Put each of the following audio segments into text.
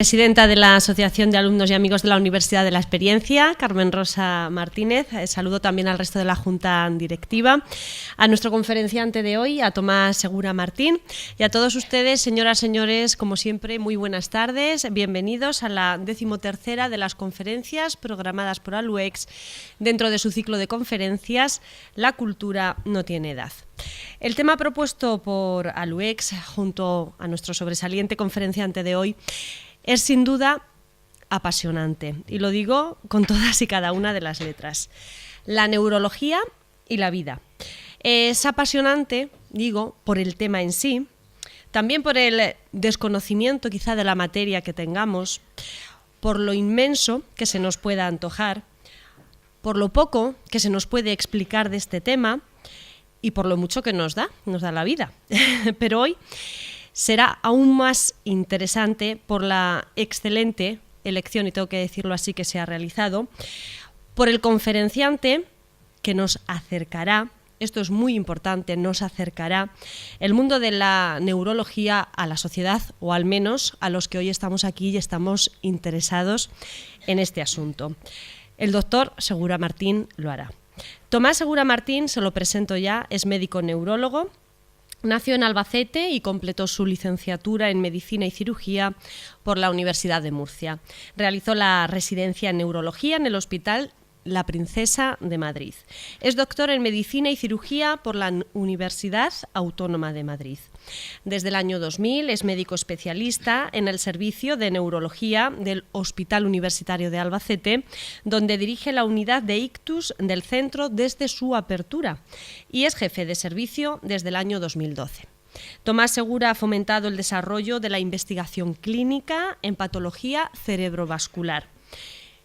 Presidenta de la Asociación de Alumnos y Amigos de la Universidad de la Experiencia, Carmen Rosa Martínez. Saludo también al resto de la Junta Directiva, a nuestro conferenciante de hoy, a Tomás Segura Martín, y a todos ustedes, señoras, señores, como siempre, muy buenas tardes. Bienvenidos a la 13ª de las conferencias programadas por ALUEX dentro de su ciclo de conferencias La cultura no tiene edad. El tema propuesto por ALUEX, junto a nuestro sobresaliente conferenciante de hoy, es sin duda apasionante, y lo digo con todas y cada una de las letras. La neurología y la vida. Es apasionante, digo, por el tema en sí, también por el desconocimiento quizá de la materia que tengamos, por lo inmenso que se nos pueda antojar, por lo poco que se nos puede explicar de este tema y por lo mucho que nos da la vida. Pero hoy será aún más interesante por la excelente elección, y tengo que decirlo así, que se ha realizado, por el conferenciante que nos acercará, esto es muy importante, nos acercará el mundo de la neurología a la sociedad, o al menos a los que hoy estamos aquí y estamos interesados en este asunto. El doctor Segura Martín lo hará. Tomás Segura Martín, se lo presento ya, es médico neurólogo. Nació en Albacete y completó su licenciatura en Medicina y Cirugía por la Universidad de Murcia. Realizó la residencia en Neurología en el Hospital La Princesa de Madrid. Es doctor en Medicina y Cirugía por la Universidad Autónoma de Madrid. Desde el año 2000 es médico especialista en el Servicio de Neurología del Hospital Universitario de Albacete, donde dirige la unidad de ictus del centro desde su apertura, y es jefe de servicio desde el año 2012. Tomás Segura ha fomentado el desarrollo de la investigación clínica en patología cerebrovascular.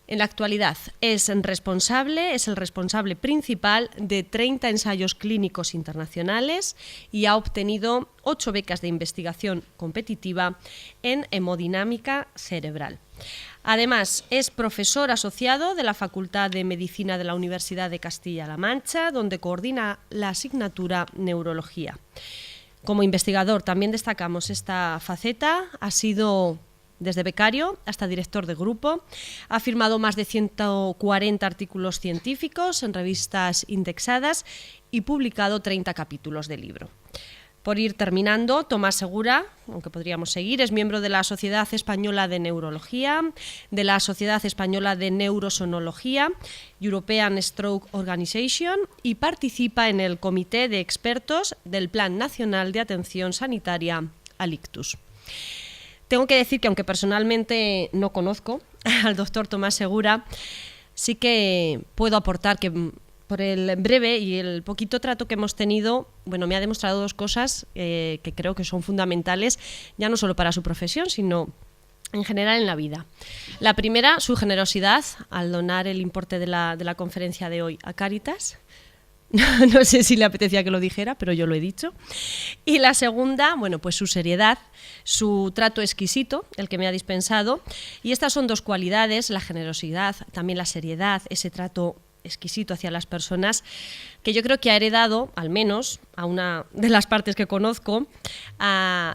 En la actualidad es el responsable principal de 30 ensayos clínicos internacionales y ha obtenido 8 becas de investigación competitiva en hemodinámica cerebral. Además, es profesor asociado de la Facultad de Medicina de la Universidad de Castilla-La Mancha, donde coordina la asignatura Neurología. Como investigador también destacamos esta faceta. Ha sido desde becario hasta director de grupo, ha firmado más de 140 artículos científicos en revistas indexadas y publicado 30 capítulos de libro. Por ir terminando, Tomás Segura, aunque podríamos seguir, es miembro de la Sociedad Española de Neurología, de la Sociedad Española de Neurosonología, European Stroke Organization, y participa en el Comité de Expertos del Plan Nacional de Atención Sanitaria al Ictus. Tengo que decir que, aunque personalmente no conozco al doctor Tomás Segura, sí que puedo aportar que por el breve y el poquito trato que hemos tenido, me ha demostrado 2 cosas que creo que son fundamentales, ya no solo para su profesión, sino en general en la vida. La primera, su generosidad al donar el importe de la conferencia de hoy a Cáritas. No sé si le apetecía que lo dijera, pero yo lo he dicho. Y la segunda, pues su seriedad, su trato exquisito, el que me ha dispensado. Y estas son 2 cualidades, la generosidad, también la seriedad, ese trato exquisito hacia las personas, que yo creo que ha heredado, al menos a una de las partes que conozco,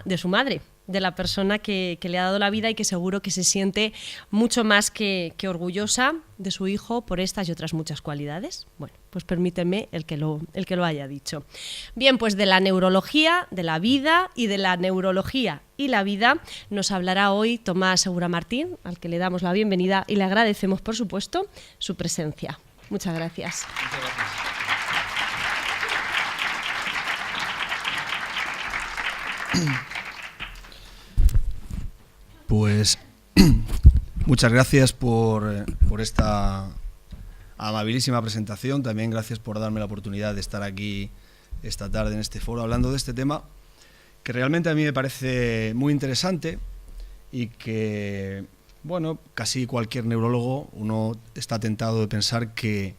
de su madre, de la persona que le ha dado la vida, y que seguro que se siente mucho más que orgullosa de su hijo por estas y otras muchas cualidades. Pues permíteme el que lo haya dicho. Bien, pues de la neurología, de la vida y de la neurología y la vida nos hablará hoy Tomás Segura Martín, al que le damos la bienvenida y le agradecemos, por supuesto, su presencia. Muchas gracias. Pues muchas gracias por esta amabilísima presentación. También gracias por darme la oportunidad de estar aquí esta tarde en este foro hablando de este tema que realmente a mí me parece muy interesante y que, casi cualquier neurólogo, uno está tentado de pensar que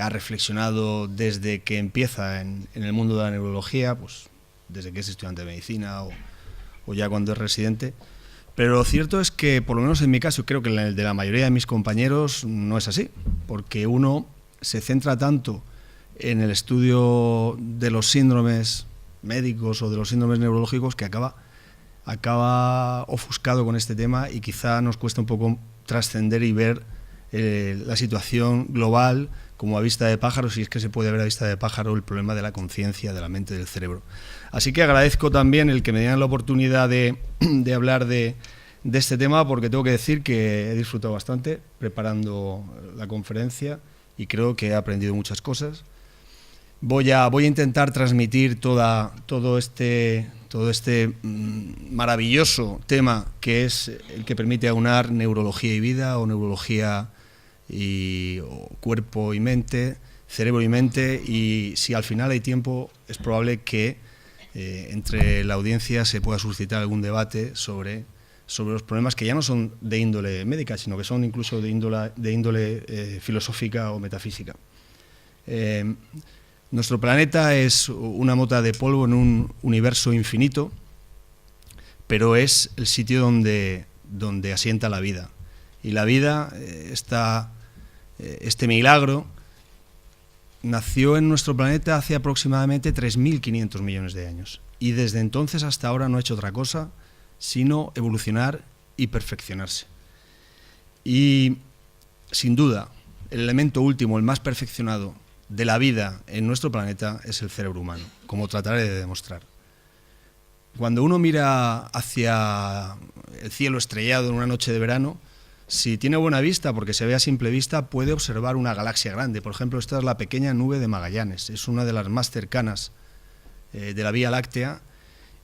ha reflexionado desde que empieza en el mundo de la neurología, pues desde que es estudiante de medicina o ya cuando es residente. Pero lo cierto es que, por lo menos en mi caso, creo que en el de la mayoría de mis compañeros no es así, porque uno se centra tanto en el estudio de los síndromes médicos o de los síndromes neurológicos que acaba acaba ofuscado con este tema y quizá nos cuesta un poco trascender y ver la situación global como a vista de pájaro, si es que se puede ver a vista de pájaro el problema de la conciencia, de la mente, del cerebro. Así que agradezco también el que me dieran la oportunidad de hablar de este tema, porque tengo que decir que he disfrutado bastante preparando la conferencia y creo que he aprendido muchas cosas. Voy a intentar transmitir todo este maravilloso tema que es el que permite aunar neurología y vida, o neurología o cuerpo y mente, cerebro y mente, y si al final hay tiempo es probable que entre la audiencia se pueda suscitar algún debate sobre los problemas que ya no son de índole médica, sino que son incluso de índole filosófica o metafísica. Nuestro planeta es una mota de polvo en un universo infinito, pero es el sitio donde asienta la vida. Y la vida, este milagro, nació en nuestro planeta hace aproximadamente 3.500 millones de años. Y desde entonces hasta ahora no ha hecho otra cosa sino evolucionar y perfeccionarse. Y, sin duda, el elemento último, el más perfeccionado de la vida en nuestro planeta es el cerebro humano, como trataré de demostrar. Cuando uno mira hacia el cielo estrellado en una noche de verano, si tiene buena vista, porque se ve a simple vista, puede observar una galaxia grande. Por ejemplo, esta es la pequeña nube de Magallanes, es una de las más cercanas de la Vía Láctea.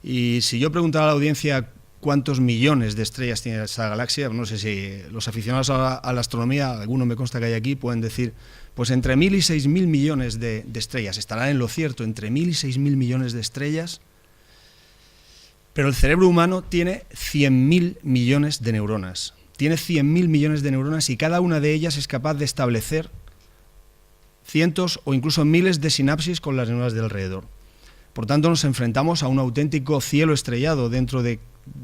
Y si yo preguntara a la audiencia cuántos millones de estrellas tiene esa galaxia, no sé si los aficionados a la astronomía, alguno me consta que hay aquí, pueden decir, pues entre 1.000 y 6.000 millones de estrellas. Estarán en lo cierto, entre 1.000 y 6.000 millones de estrellas, pero el cerebro humano tiene 100.000 millones de neuronas. Tiene 100.000 millones de neuronas y cada una de ellas es capaz de establecer cientos o incluso miles de sinapsis con las neuronas de alrededor. Por tanto, nos enfrentamos a un auténtico cielo estrellado dentro de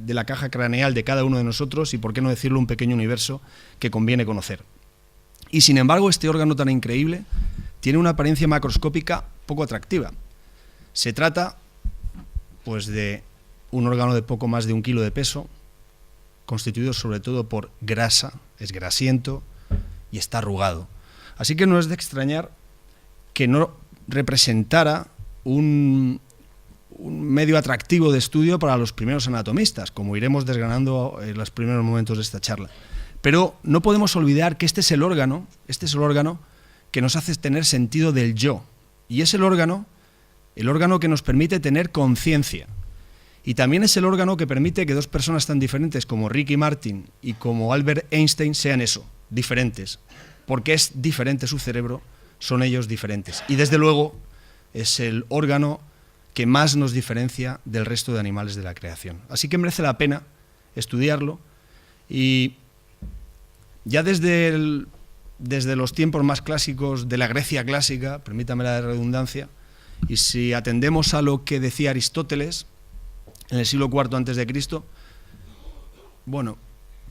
la caja craneal de cada uno de nosotros y, por qué no decirlo, un pequeño universo que conviene conocer. Y sin embargo, este órgano tan increíble tiene una apariencia macroscópica poco atractiva. Se trata, pues, de un órgano de poco más de 1 kilo de peso, constituido sobre todo por grasa, es grasiento y está arrugado. Así que no es de extrañar que no representara un medio atractivo de estudio para los primeros anatomistas, como iremos desgranando en los primeros momentos de esta charla. Pero no podemos olvidar que este es el órgano que nos hace tener sentido del yo, y es el órgano que nos permite tener conciencia. Y también es el órgano que permite que dos personas tan diferentes como Ricky Martin y como Albert Einstein sean eso, diferentes. Porque es diferente su cerebro, son ellos diferentes. Y desde luego es el órgano que más nos diferencia del resto de animales de la creación. Así que merece la pena estudiarlo, y ya desde los tiempos más clásicos de la Grecia clásica, permítame la redundancia, y si atendemos a lo que decía Aristóteles en el siglo IV a.C., bueno,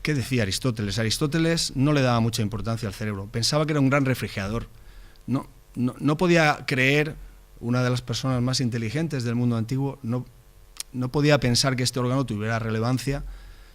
¿qué decía Aristóteles? Aristóteles no le daba mucha importancia al cerebro, pensaba que era un gran refrigerador. No podía creer, una de las personas más inteligentes del mundo antiguo, no podía pensar que este órgano tuviera relevancia,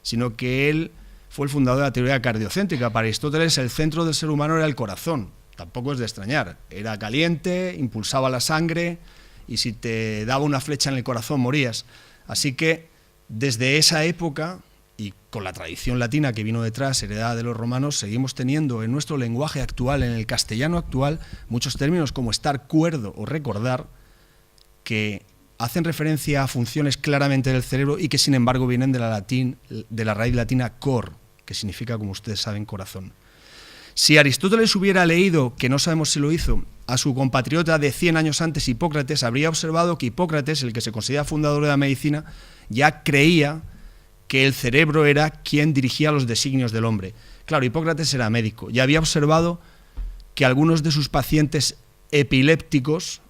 sino que él fue el fundador de la teoría cardiocéntrica. Para Aristóteles el centro del ser humano era el corazón, tampoco es de extrañar, era caliente, impulsaba la sangre, y si te daba una flecha en el corazón morías. Así que desde esa época, y con la tradición latina que vino detrás, heredada de los romanos, seguimos teniendo en nuestro lenguaje actual, en el castellano actual, muchos términos como estar cuerdo o recordar, que hacen referencia a funciones claramente del cerebro y que sin embargo vienen de la raíz latina cor, que significa, como ustedes saben, corazón. Si Aristóteles hubiera leído, que no sabemos si lo hizo, a su compatriota de 100 años antes, Hipócrates, habría observado que Hipócrates, el que se considera fundador de la medicina, ya creía que el cerebro era quien dirigía los designios del hombre. Claro, Hipócrates era médico y había observado que algunos de sus pacientes epilépticos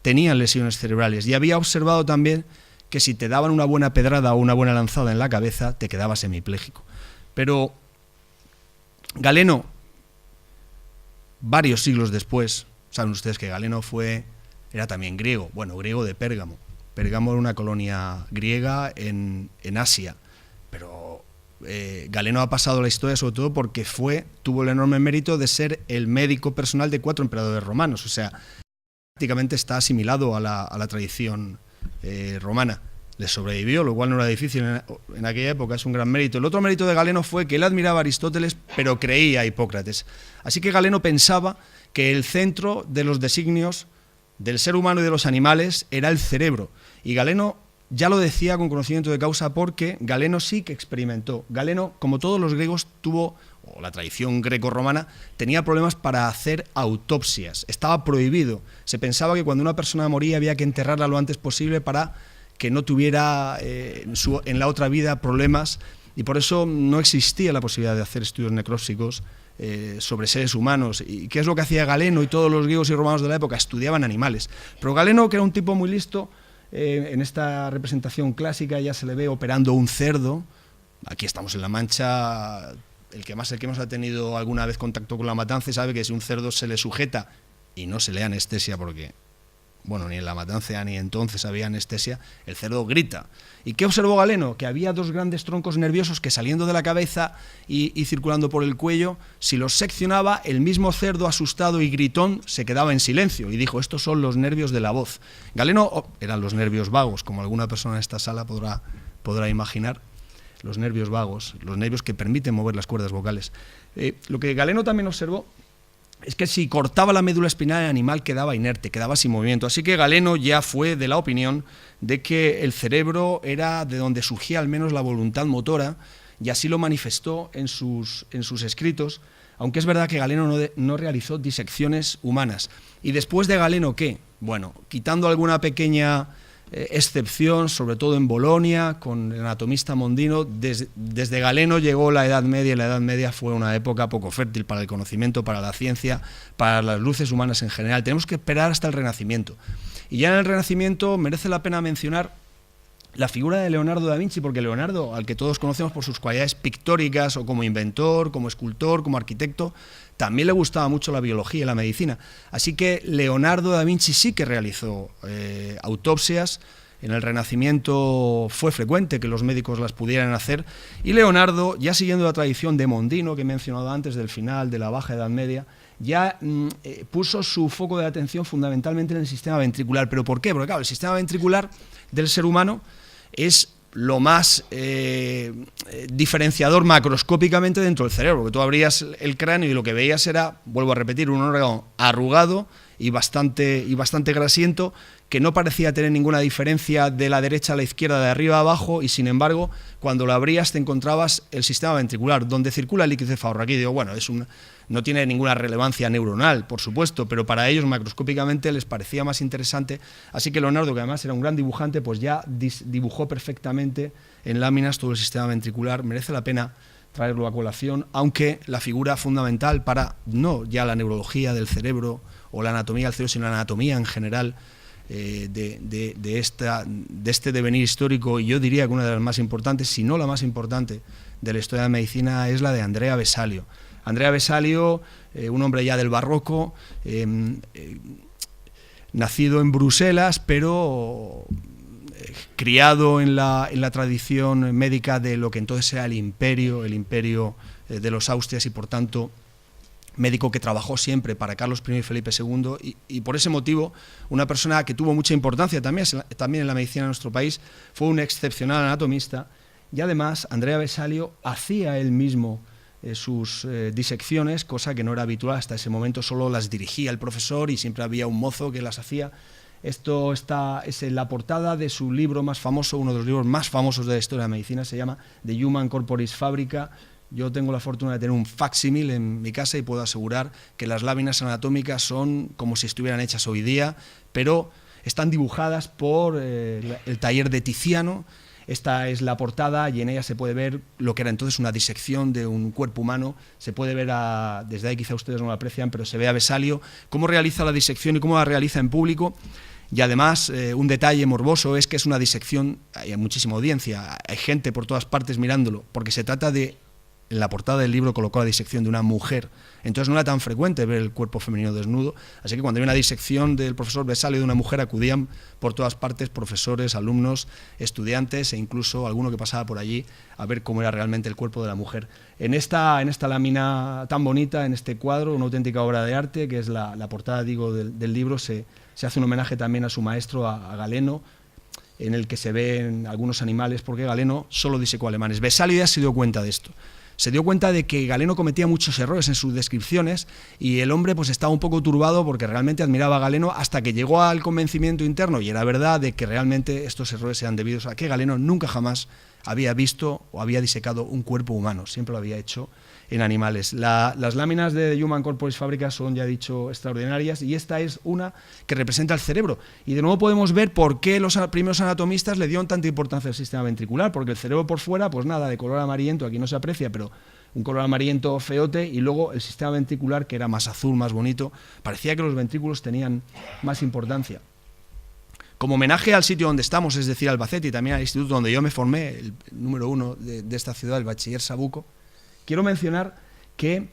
tenían lesiones cerebrales, y había observado también que si te daban una buena pedrada o una buena lanzada en la cabeza, te quedabas hemipléjico. Pero Galeno, varios siglos después, saben ustedes que Galeno era también griego, bueno, griego de Pérgamo, Pérgamo era una colonia griega en Asia, pero Galeno ha pasado a la historia sobre todo porque tuvo el enorme mérito de ser el médico personal de 4 emperadores romanos, o sea, prácticamente está asimilado a la tradición romana. Le sobrevivió, lo cual no era difícil en aquella época, es un gran mérito. El otro mérito de Galeno fue que él admiraba a Aristóteles, pero creía a Hipócrates. Así que Galeno pensaba que el centro de los designios del ser humano y de los animales era el cerebro. Y Galeno ya lo decía con conocimiento de causa porque Galeno sí que experimentó. Galeno, como todos los griegos, o la tradición greco-romana, tenía problemas para hacer autopsias. Estaba prohibido. Se pensaba que cuando una persona moría había que enterrarla lo antes posible para que no tuviera en la otra vida problemas, y por eso no existía la posibilidad de hacer estudios necrópsicos sobre seres humanos. ¿Y qué es lo que hacía Galeno y todos los griegos y romanos de la época? Estudiaban animales. Pero Galeno, que era un tipo muy listo, en esta representación clásica ya se le ve operando un cerdo. Aquí estamos en La Mancha, el que más ha tenido alguna vez contacto con la matanza sabe que si un cerdo se le sujeta y no se le anestesia, porque bueno, ni en la matanza ni entonces había anestesia, el cerdo grita. ¿Y qué observó Galeno? Que había 2 grandes troncos nerviosos que, saliendo de la cabeza y circulando por el cuello, si los seccionaba, el mismo cerdo asustado y gritón se quedaba en silencio, y dijo: estos son los nervios de la voz. Galeno, eran los nervios vagos, como alguna persona en esta sala podrá imaginar, los nervios vagos, los nervios que permiten mover las cuerdas vocales. Lo que Galeno también observó es que si cortaba la médula espinal, el animal quedaba inerte, quedaba sin movimiento. Así que Galeno ya fue de la opinión de que el cerebro era de donde surgía al menos la voluntad motora, y así lo manifestó en sus escritos, aunque es verdad que Galeno no realizó disecciones humanas. ¿Y después de Galeno qué? Bueno, quitando alguna pequeña excepción, sobre todo en Bolonia, con el anatomista Mondino, desde Galeno llegó la Edad Media, y la Edad Media fue una época poco fértil para el conocimiento, para la ciencia, para las luces humanas en general. Tenemos que esperar hasta el Renacimiento. Y ya en el Renacimiento merece la pena mencionar la figura de Leonardo da Vinci, porque Leonardo, al que todos conocemos por sus cualidades pictóricas, o como inventor, como escultor, como arquitecto, también le gustaba mucho la biología y la medicina. Así que Leonardo da Vinci sí que realizó autopsias. En el Renacimiento fue frecuente que los médicos las pudieran hacer, y Leonardo, ya siguiendo la tradición de Mondino, que he mencionado antes, del final de la Baja Edad Media, ya puso su foco de atención fundamentalmente en el sistema ventricular. ¿Pero por qué? Porque claro, el sistema ventricular del ser humano es lo más diferenciador macroscópicamente dentro del cerebro, porque tú abrías el cráneo y lo que veías era, vuelvo a repetir, un órgano arrugado y bastante grasiento, que no parecía tener ninguna diferencia de la derecha a la izquierda, de arriba a abajo, y sin embargo, cuando lo abrías te encontrabas el sistema ventricular, donde circula el líquido cefalorraquídeo. Bueno, no tiene ninguna relevancia neuronal, por supuesto, pero para ellos macroscópicamente les parecía más interesante, así que Leonardo, que además era un gran dibujante, pues ya dibujó perfectamente en láminas todo el sistema ventricular. Merece la pena traerlo a colación, aunque la figura fundamental para, no ya la neurología del cerebro o la anatomía del cerebro, sino la anatomía en general de este devenir histórico, y yo diría que una de las más importantes, si no la más importante, de la historia de la medicina, es la de Andrea Vesalio. Andrea Vesalio, un hombre ya del barroco, nacido en Bruselas, pero criado en la tradición médica de lo que entonces era el imperio de los Austrias, y por tanto médico que trabajó siempre para Carlos I y Felipe II, y por ese motivo una persona que tuvo mucha importancia también en la medicina de nuestro país. Fue un excepcional anatomista, y además Andrea Vesalio hacía él mismo sus disecciones, cosa que no era habitual hasta ese momento. Solo las dirigía el profesor y siempre había un mozo que las hacía. Esto es en la portada de su libro más famoso, uno de los libros más famosos de la historia de la medicina, se llama The Human Corporis Fabrica. Yo tengo la fortuna de tener un facsímil en mi casa y puedo asegurar que las láminas anatómicas son como si estuvieran hechas hoy día, pero están dibujadas por el taller de Tiziano. Esta es la portada, y en ella se puede ver lo que era entonces una disección de un cuerpo humano. Se puede ver, desde ahí quizá ustedes no lo aprecian, pero se ve a Vesalio cómo realiza la disección y cómo la realiza en público. Y además, un detalle morboso es que es una disección, hay muchísima audiencia, hay gente por todas partes mirándolo, porque se trata de en la portada del libro colocó la disección de una mujer, entonces no era tan frecuente ver el cuerpo femenino desnudo, así que cuando había una disección del profesor Vesalio de una mujer acudían por todas partes profesores, alumnos, estudiantes e incluso alguno que pasaba por allí a ver cómo era realmente el cuerpo de la mujer. En esta lámina tan bonita, en este cuadro, una auténtica obra de arte, que es la portada, digo, del libro, se hace un homenaje también a su maestro, a Galeno, en el que se ven algunos animales, porque Galeno solo disecó alemanes. Vesalio ya se dio cuenta de esto. Se dio cuenta de que Galeno cometía muchos errores en sus descripciones y el hombre pues estaba un poco turbado porque realmente admiraba a Galeno, hasta que llegó al convencimiento interno, y era verdad, de que realmente estos errores eran debidos a que Galeno nunca jamás había visto o había disecado un cuerpo humano, siempre lo había hecho en animales. Las láminas de Human Corporis Fabrica son, ya he dicho, extraordinarias, y esta es una que representa el cerebro. Y de nuevo podemos ver por qué los primeros anatomistas le dieron tanta importancia al sistema ventricular, porque el cerebro por fuera, pues nada, de color amarillento, aquí no se aprecia, pero un color amarillento feote, y luego el sistema ventricular, que era más azul, más bonito. Parecía que los ventrículos tenían más importancia. Como homenaje al sitio donde estamos, es decir, Albacete, y también al instituto donde yo me formé, el número 1 de esta ciudad, el bachiller Sabuco, quiero mencionar que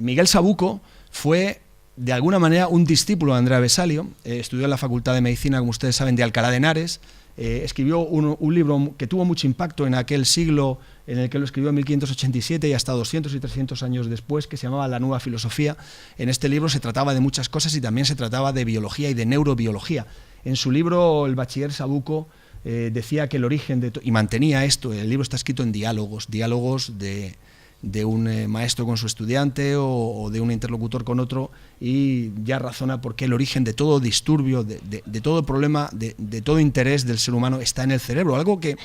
Miguel Sabuco fue, de alguna manera, un discípulo de Andrea Vesalio. Estudió en la Facultad de Medicina, como ustedes saben, de Alcalá de Henares. Escribió un libro que tuvo mucho impacto en aquel siglo, en el que lo escribió en 1587 y hasta 200 y 300 años después, que se llamaba La Nueva Filosofía. En este libro se trataba de muchas cosas y también se trataba de biología y de neurobiología. En su libro, el bachiller Sabuco decía que el origen y mantenía esto. El libro está escrito en diálogos de un maestro con su estudiante o de un interlocutor con otro, y ya razona por qué el origen de todo disturbio, de todo problema, de todo interés del ser humano está en el cerebro, algo que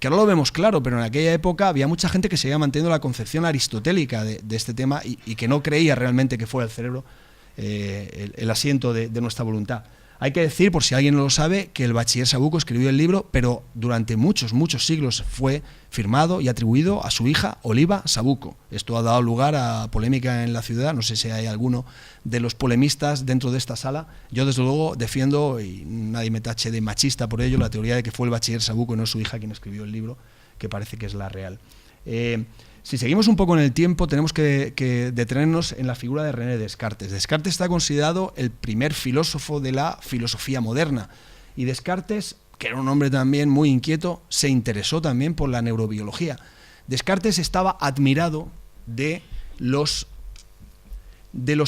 ahora lo vemos claro, pero en aquella época había mucha gente que seguía manteniendo la concepción aristotélica de este tema y que no creía realmente que fuera el cerebro el asiento de nuestra voluntad. Hay que decir, por si alguien no lo sabe, que el bachiller Sabuco escribió el libro, pero durante muchos siglos fue firmado y atribuido a su hija Oliva Sabuco. Esto ha dado lugar a polémica en la ciudad. No sé si hay alguno de los polemistas dentro de esta sala. Yo, desde luego, defiendo, y nadie me tache de machista por ello, la teoría de que fue el bachiller Sabuco y no su hija quien escribió el libro, que parece que es la real. Si seguimos un poco en el tiempo, tenemos que detenernos en la figura de René Descartes. Descartes está considerado el primer filósofo de la filosofía moderna, y Descartes, que era un hombre también muy inquieto, se interesó también por la neurobiología. Descartes estaba admirado de los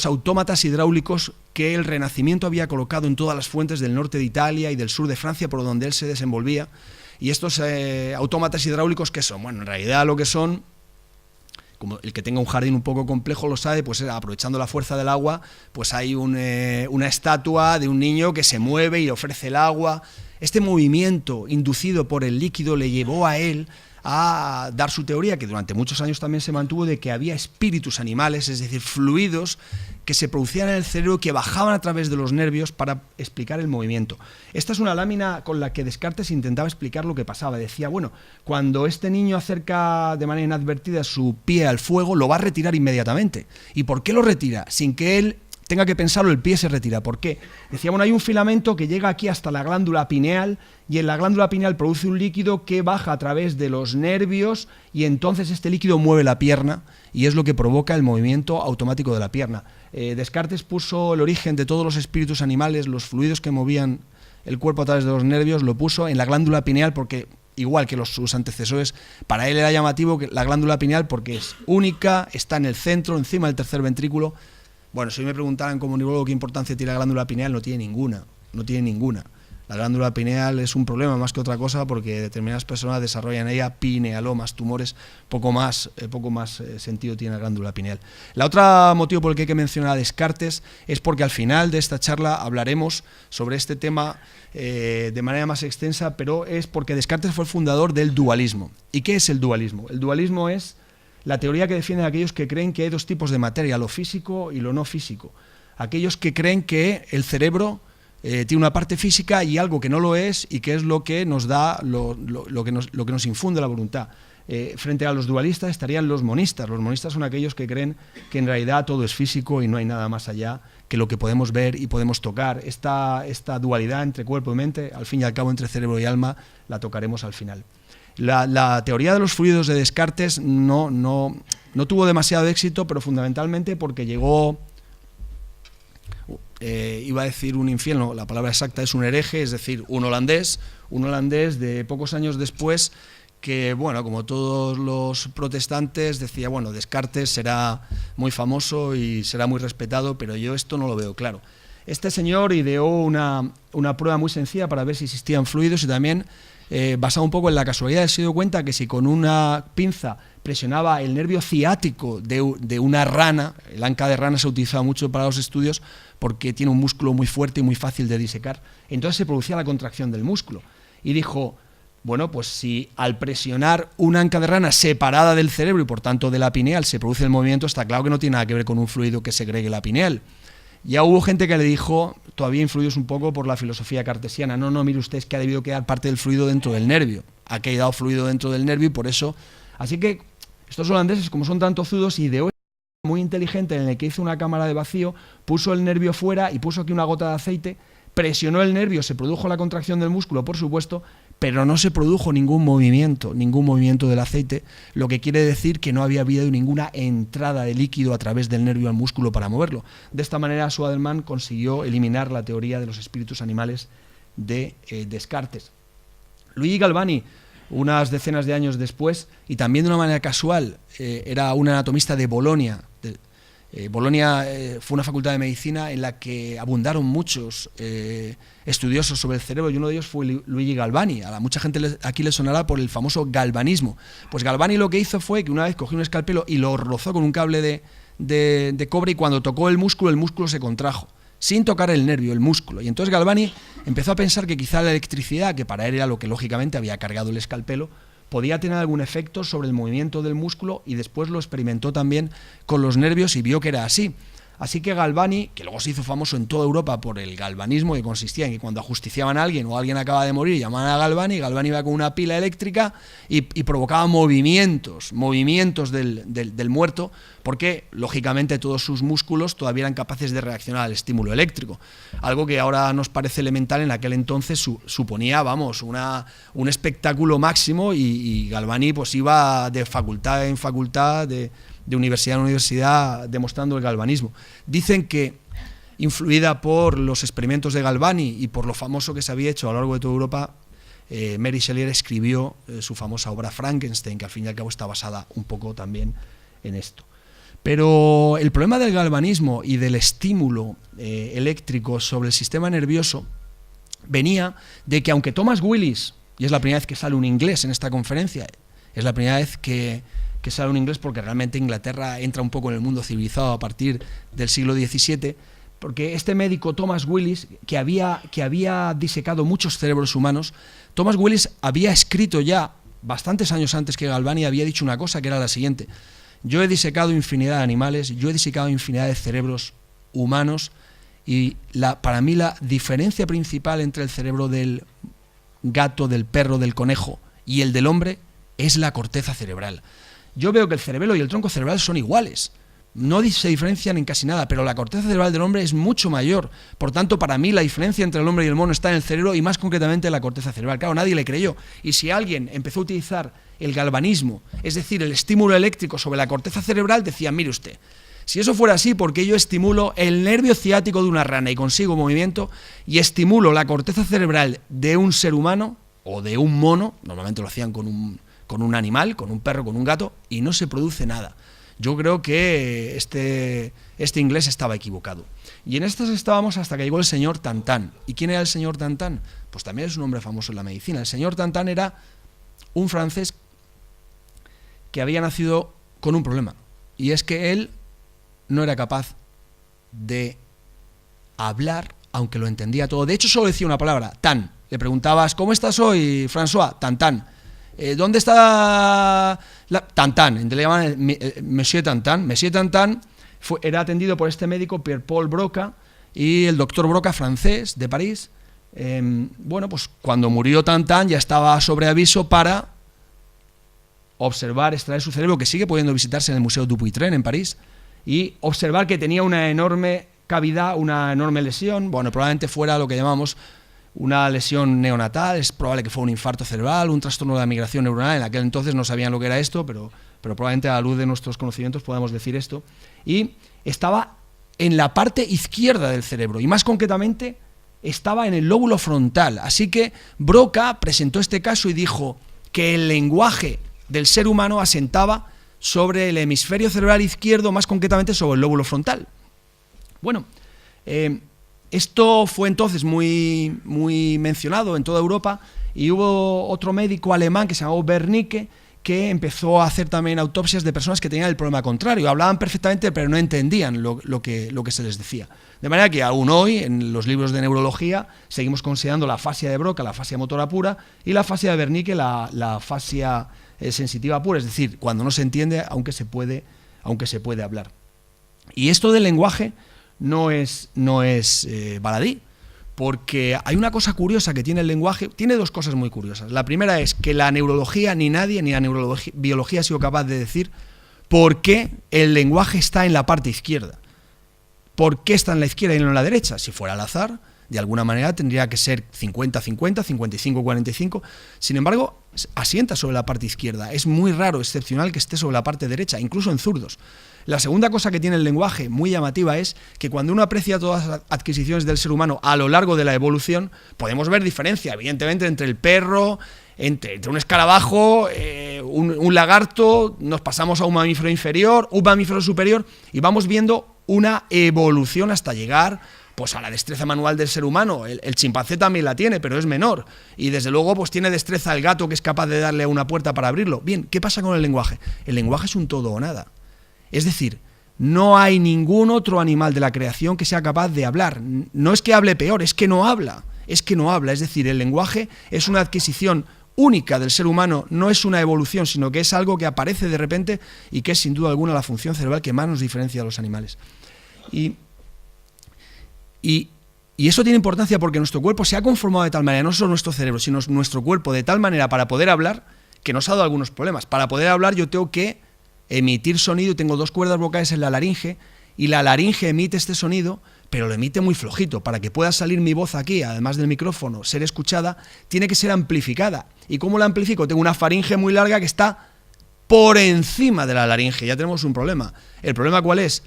autómatas hidráulicos que el Renacimiento había colocado en todas las fuentes del norte de Italia y del sur de Francia, por donde él se desenvolvía. Y estos autómatas hidráulicos, ¿qué son? Bueno, en realidad lo que son, como el que tenga un jardín un poco complejo lo sabe, pues aprovechando la fuerza del agua, pues hay una estatua de un niño que se mueve y ofrece el agua. Este movimiento inducido por el líquido le llevó a él a dar su teoría, que durante muchos años también se mantuvo, de que había espíritus animales, es decir, fluidos que se producían en el cerebro, que bajaban a través de los nervios para explicar el movimiento. Esta es una lámina con la que Descartes intentaba explicar lo que pasaba. Decía, bueno, cuando este niño acerca de manera inadvertida su pie al fuego, lo va a retirar inmediatamente. ¿Y por qué lo retira? Sin que él tenga que pensarlo, el pie se retira. ¿Por qué? Decía, bueno, hay un filamento que llega aquí hasta la glándula pineal, y en la glándula pineal produce un líquido que baja a través de los nervios, y entonces este líquido mueve la pierna, y es lo que provoca el movimiento automático de la pierna. Descartes puso el origen de todos los espíritus animales, los fluidos que movían el cuerpo a través de los nervios, lo puso en la glándula pineal, porque, igual que sus antecesores, para él era llamativo que la glándula pineal, porque es única, está en el centro, encima del tercer ventrículo. Bueno, si me preguntaran como neurólogo qué importancia tiene la glándula pineal, no tiene ninguna. La glándula pineal es un problema más que otra cosa, porque determinadas personas desarrollan en ella pinealomas, tumores. Poco más sentido tiene la glándula pineal. La otra motivo por el que hay que mencionar a Descartes es porque al final de esta charla hablaremos sobre este tema de manera más extensa, pero es porque Descartes fue el fundador del dualismo. ¿Y qué es el dualismo? El dualismo es la teoría que defienden aquellos que creen que hay dos tipos de materia, lo físico y lo no físico. Aquellos que creen que el cerebro tiene una parte física y algo que no lo es, y que es lo que nos da, lo que nos infunde la voluntad. Frente a los dualistas estarían los monistas. Los monistas son aquellos que creen que en realidad todo es físico y no hay nada más allá que lo que podemos ver y podemos tocar. Esta dualidad entre cuerpo y mente, al fin y al cabo entre cerebro y alma, la tocaremos al final. La teoría de los fluidos de Descartes no tuvo demasiado éxito, pero fundamentalmente porque llegó, iba a decir un infierno, la palabra exacta es un hereje, es decir, un holandés de pocos años después, que, bueno, como todos los protestantes, decía, bueno, Descartes será muy famoso y será muy respetado, pero yo esto no lo veo claro. Este señor ideó una prueba muy sencilla para ver si existían fluidos y también basado un poco en la casualidad, se dio cuenta que si con una pinza presionaba el nervio ciático de una rana, el anca de rana se utilizaba mucho para los estudios porque tiene un músculo muy fuerte y muy fácil de disecar, entonces se producía la contracción del músculo. Y dijo, bueno, pues si al presionar una anca de rana separada del cerebro y por tanto de la pineal se produce el movimiento, está claro que no tiene nada que ver con un fluido que segregue la pineal. Ya hubo gente que le dijo, todavía influidos un poco por la filosofía cartesiana, no, mire usted, es que ha debido quedar parte del fluido dentro del nervio, ha quedado fluido dentro del nervio y por eso... Así que estos holandeses, como son tan tozudos, ideó muy inteligente en el que hizo una cámara de vacío, puso el nervio fuera y puso aquí una gota de aceite, presionó el nervio, se produjo la contracción del músculo, por supuesto, pero no se produjo ningún movimiento del aceite, lo que quiere decir que no había habido ninguna entrada de líquido a través del nervio al músculo para moverlo. De esta manera, Swadelman consiguió eliminar la teoría de los espíritus animales de Descartes. Luigi Galvani, unas decenas de años después, y también de una manera casual, era un anatomista de Bolonia. Bolonia fue una facultad de medicina en la que abundaron muchos estudiosos sobre el cerebro y uno de ellos fue Luigi Galvani. A mucha gente aquí le sonará por el famoso galvanismo. Pues Galvani lo que hizo fue que una vez cogió un escalpelo y lo rozó con un cable de cobre y cuando tocó el músculo se contrajo, sin tocar el nervio, el músculo. Y entonces Galvani empezó a pensar que quizá la electricidad, que para él era lo que lógicamente había cargado el escalpelo, podía tener algún efecto sobre el movimiento del músculo y después lo experimentó también con los nervios y vio que era así. Así que Galvani, que luego se hizo famoso en toda Europa por el galvanismo, que consistía en que cuando ajusticiaban a alguien o alguien acaba de morir, llamaban a Galvani iba con una pila eléctrica y provocaba movimientos del muerto, porque lógicamente todos sus músculos todavía eran capaces de reaccionar al estímulo eléctrico. Algo que ahora nos parece elemental, en aquel entonces suponía, vamos, un espectáculo máximo y Galvani pues iba de facultad en facultad, de universidad en universidad, demostrando el galvanismo. Dicen que, influida por los experimentos de Galvani y por lo famoso que se había hecho a lo largo de toda Europa, Mary Shelley escribió su famosa obra Frankenstein, que al fin y al cabo está basada un poco también en esto. Pero el problema del galvanismo y del estímulo eléctrico sobre el sistema nervioso venía de que, aunque Thomas Willis, y es la primera vez que sale un inglés en esta conferencia, es la primera vez que sale un inglés porque realmente Inglaterra entra un poco en el mundo civilizado a partir del siglo XVII, porque este médico Thomas Willis, que había disecado muchos cerebros humanos, Thomas Willis había escrito ya bastantes años antes que Galvani, había dicho una cosa que era la siguiente: yo he disecado infinidad de animales, yo he disecado infinidad de cerebros humanos y para mí la diferencia principal entre el cerebro del gato, del perro, del conejo y el del hombre es la corteza cerebral. Yo veo que el cerebelo y el tronco cerebral son iguales, no se diferencian en casi nada, pero la corteza cerebral del hombre es mucho mayor. Por tanto, para mí la diferencia entre el hombre y el mono está en el cerebro y más concretamente en la corteza cerebral. Claro, nadie le creyó. Y si alguien empezó a utilizar el galvanismo, es decir, el estímulo eléctrico sobre la corteza cerebral, decían, mire usted, si eso fuera así, ¿por qué yo estimulo el nervio ciático de una rana y consigo movimiento y estimulo la corteza cerebral de un ser humano o de un mono? Normalmente lo hacían con un animal, con un perro, con un gato, y no se produce nada. Yo creo que este inglés estaba equivocado. Y en estas estábamos hasta que llegó el señor Tantan. ¿Y quién era el señor Tantan? Pues también es un hombre famoso en la medicina. El señor Tantan era un francés que había nacido con un problema. Y es que él no era capaz de hablar, aunque lo entendía todo. De hecho, solo decía una palabra, tan. Le preguntabas, ¿cómo estás hoy, François? Tantan. ¿Dónde está Tantan? Le llaman Monsieur Tantan. Monsieur Tantan era atendido por este médico, Pierre-Paul Broca, y el doctor Broca, francés, de París. Bueno, pues cuando murió Tantan ya estaba sobre aviso para observar, extraer su cerebro, que sigue pudiendo visitarse en el Museo Dupuytren en París, y observar que tenía una enorme cavidad, una enorme lesión. Bueno, probablemente fuera lo que llamamos una lesión neonatal, es probable que fue un infarto cerebral, un trastorno de la migración neuronal. En aquel entonces no sabían lo que era esto, pero probablemente a la luz de nuestros conocimientos podamos decir esto. Y estaba en la parte izquierda del cerebro, y más concretamente estaba en el lóbulo frontal. Así que Broca presentó este caso y dijo que el lenguaje del ser humano asentaba sobre el hemisferio cerebral izquierdo, más concretamente sobre el lóbulo frontal. Bueno, esto fue entonces muy mencionado en toda Europa, y hubo otro médico alemán que se llamó Wernicke, que empezó a hacer también autopsias de personas que tenían el problema contrario. Hablaban perfectamente, pero no entendían lo que se les decía. De manera que aún hoy, en los libros de neurología, seguimos considerando la afasia de Broca la afasia motora pura, y la afasia de Wernicke la afasia sensitiva pura, es decir, cuando no se entiende, aunque se puede hablar. Y esto del lenguaje no es baladí, porque hay una cosa curiosa que tiene el lenguaje. Tiene dos cosas muy curiosas. La primera es que la neurología, ni nadie, ni la neurobiología ha sido capaz de decir por qué el lenguaje está en la parte izquierda. ¿Por qué está en la izquierda y no en la derecha? Si fuera al azar, de alguna manera tendría que ser 50-50, 55-45. Sin embargo, asienta sobre la parte izquierda. Es muy raro, excepcional, que esté sobre la parte derecha, incluso en zurdos. La segunda cosa que tiene el lenguaje, muy llamativa, es que cuando uno aprecia todas las adquisiciones del ser humano a lo largo de la evolución, podemos ver diferencia, evidentemente, entre el perro, entre un escarabajo, un lagarto, nos pasamos a un mamífero inferior, un mamífero superior, y vamos viendo una evolución hasta llegar pues a la destreza manual del ser humano. El chimpancé también la tiene, pero es menor, y desde luego pues tiene destreza el gato, que es capaz de darle a una puerta para abrirlo. Bien, ¿qué pasa con el lenguaje? El lenguaje es un todo o nada. Es decir, no hay ningún otro animal de la creación que sea capaz de hablar. No es que hable peor, es que no habla. Es decir, el lenguaje es una adquisición única del ser humano, no es una evolución, sino que es algo que aparece de repente y que es sin duda alguna la función cerebral que más nos diferencia de los animales. Y eso tiene importancia porque nuestro cuerpo se ha conformado de tal manera, no solo nuestro cerebro, sino nuestro cuerpo de tal manera para poder hablar, que nos ha dado algunos problemas. Para poder hablar yo tengo que emitir sonido, tengo dos cuerdas vocales en la laringe, y la laringe emite este sonido, pero lo emite muy flojito. Para que pueda salir mi voz aquí, además del micrófono, ser escuchada, tiene que ser amplificada. ¿Y cómo la amplifico? Tengo una faringe muy larga que está por encima de la laringe. Ya tenemos un problema. ¿El problema cuál es?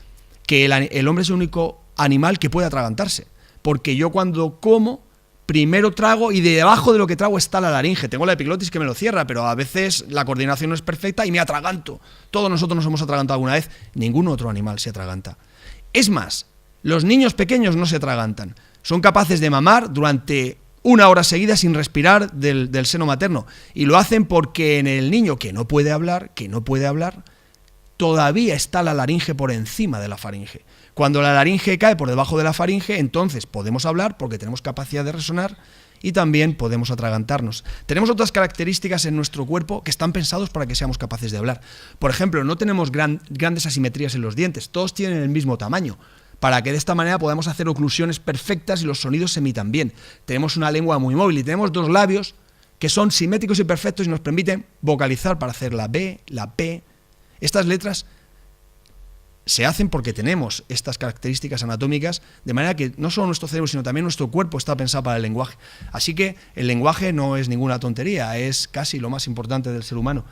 Que el hombre es el único animal que puede atragantarse, porque yo cuando como, primero trago y debajo de lo que trago está la laringe. Tengo la epiglotis que me lo cierra, pero a veces la coordinación no es perfecta y me atraganto. Todos nosotros nos hemos atragantado alguna vez, ningún otro animal se atraganta. Es más, los niños pequeños no se atragantan, son capaces de mamar durante 1 hora seguida sin respirar del seno materno, y lo hacen porque en el niño que no puede hablar, todavía está la laringe por encima de la faringe. Cuando la laringe cae por debajo de la faringe, entonces podemos hablar porque tenemos capacidad de resonar y también podemos atragantarnos. Tenemos otras características en nuestro cuerpo que están pensados para que seamos capaces de hablar. Por ejemplo, no tenemos grandes asimetrías en los dientes, todos tienen el mismo tamaño, para que de esta manera podamos hacer oclusiones perfectas y los sonidos se emitan bien. Tenemos una lengua muy móvil y tenemos dos labios que son simétricos y perfectos y nos permiten vocalizar para hacer la B, la P. Estas letras se hacen porque tenemos estas características anatómicas, de manera que no solo nuestro cerebro, sino también nuestro cuerpo está pensado para el lenguaje. Así que el lenguaje no es ninguna tontería, es casi lo más importante del ser humano.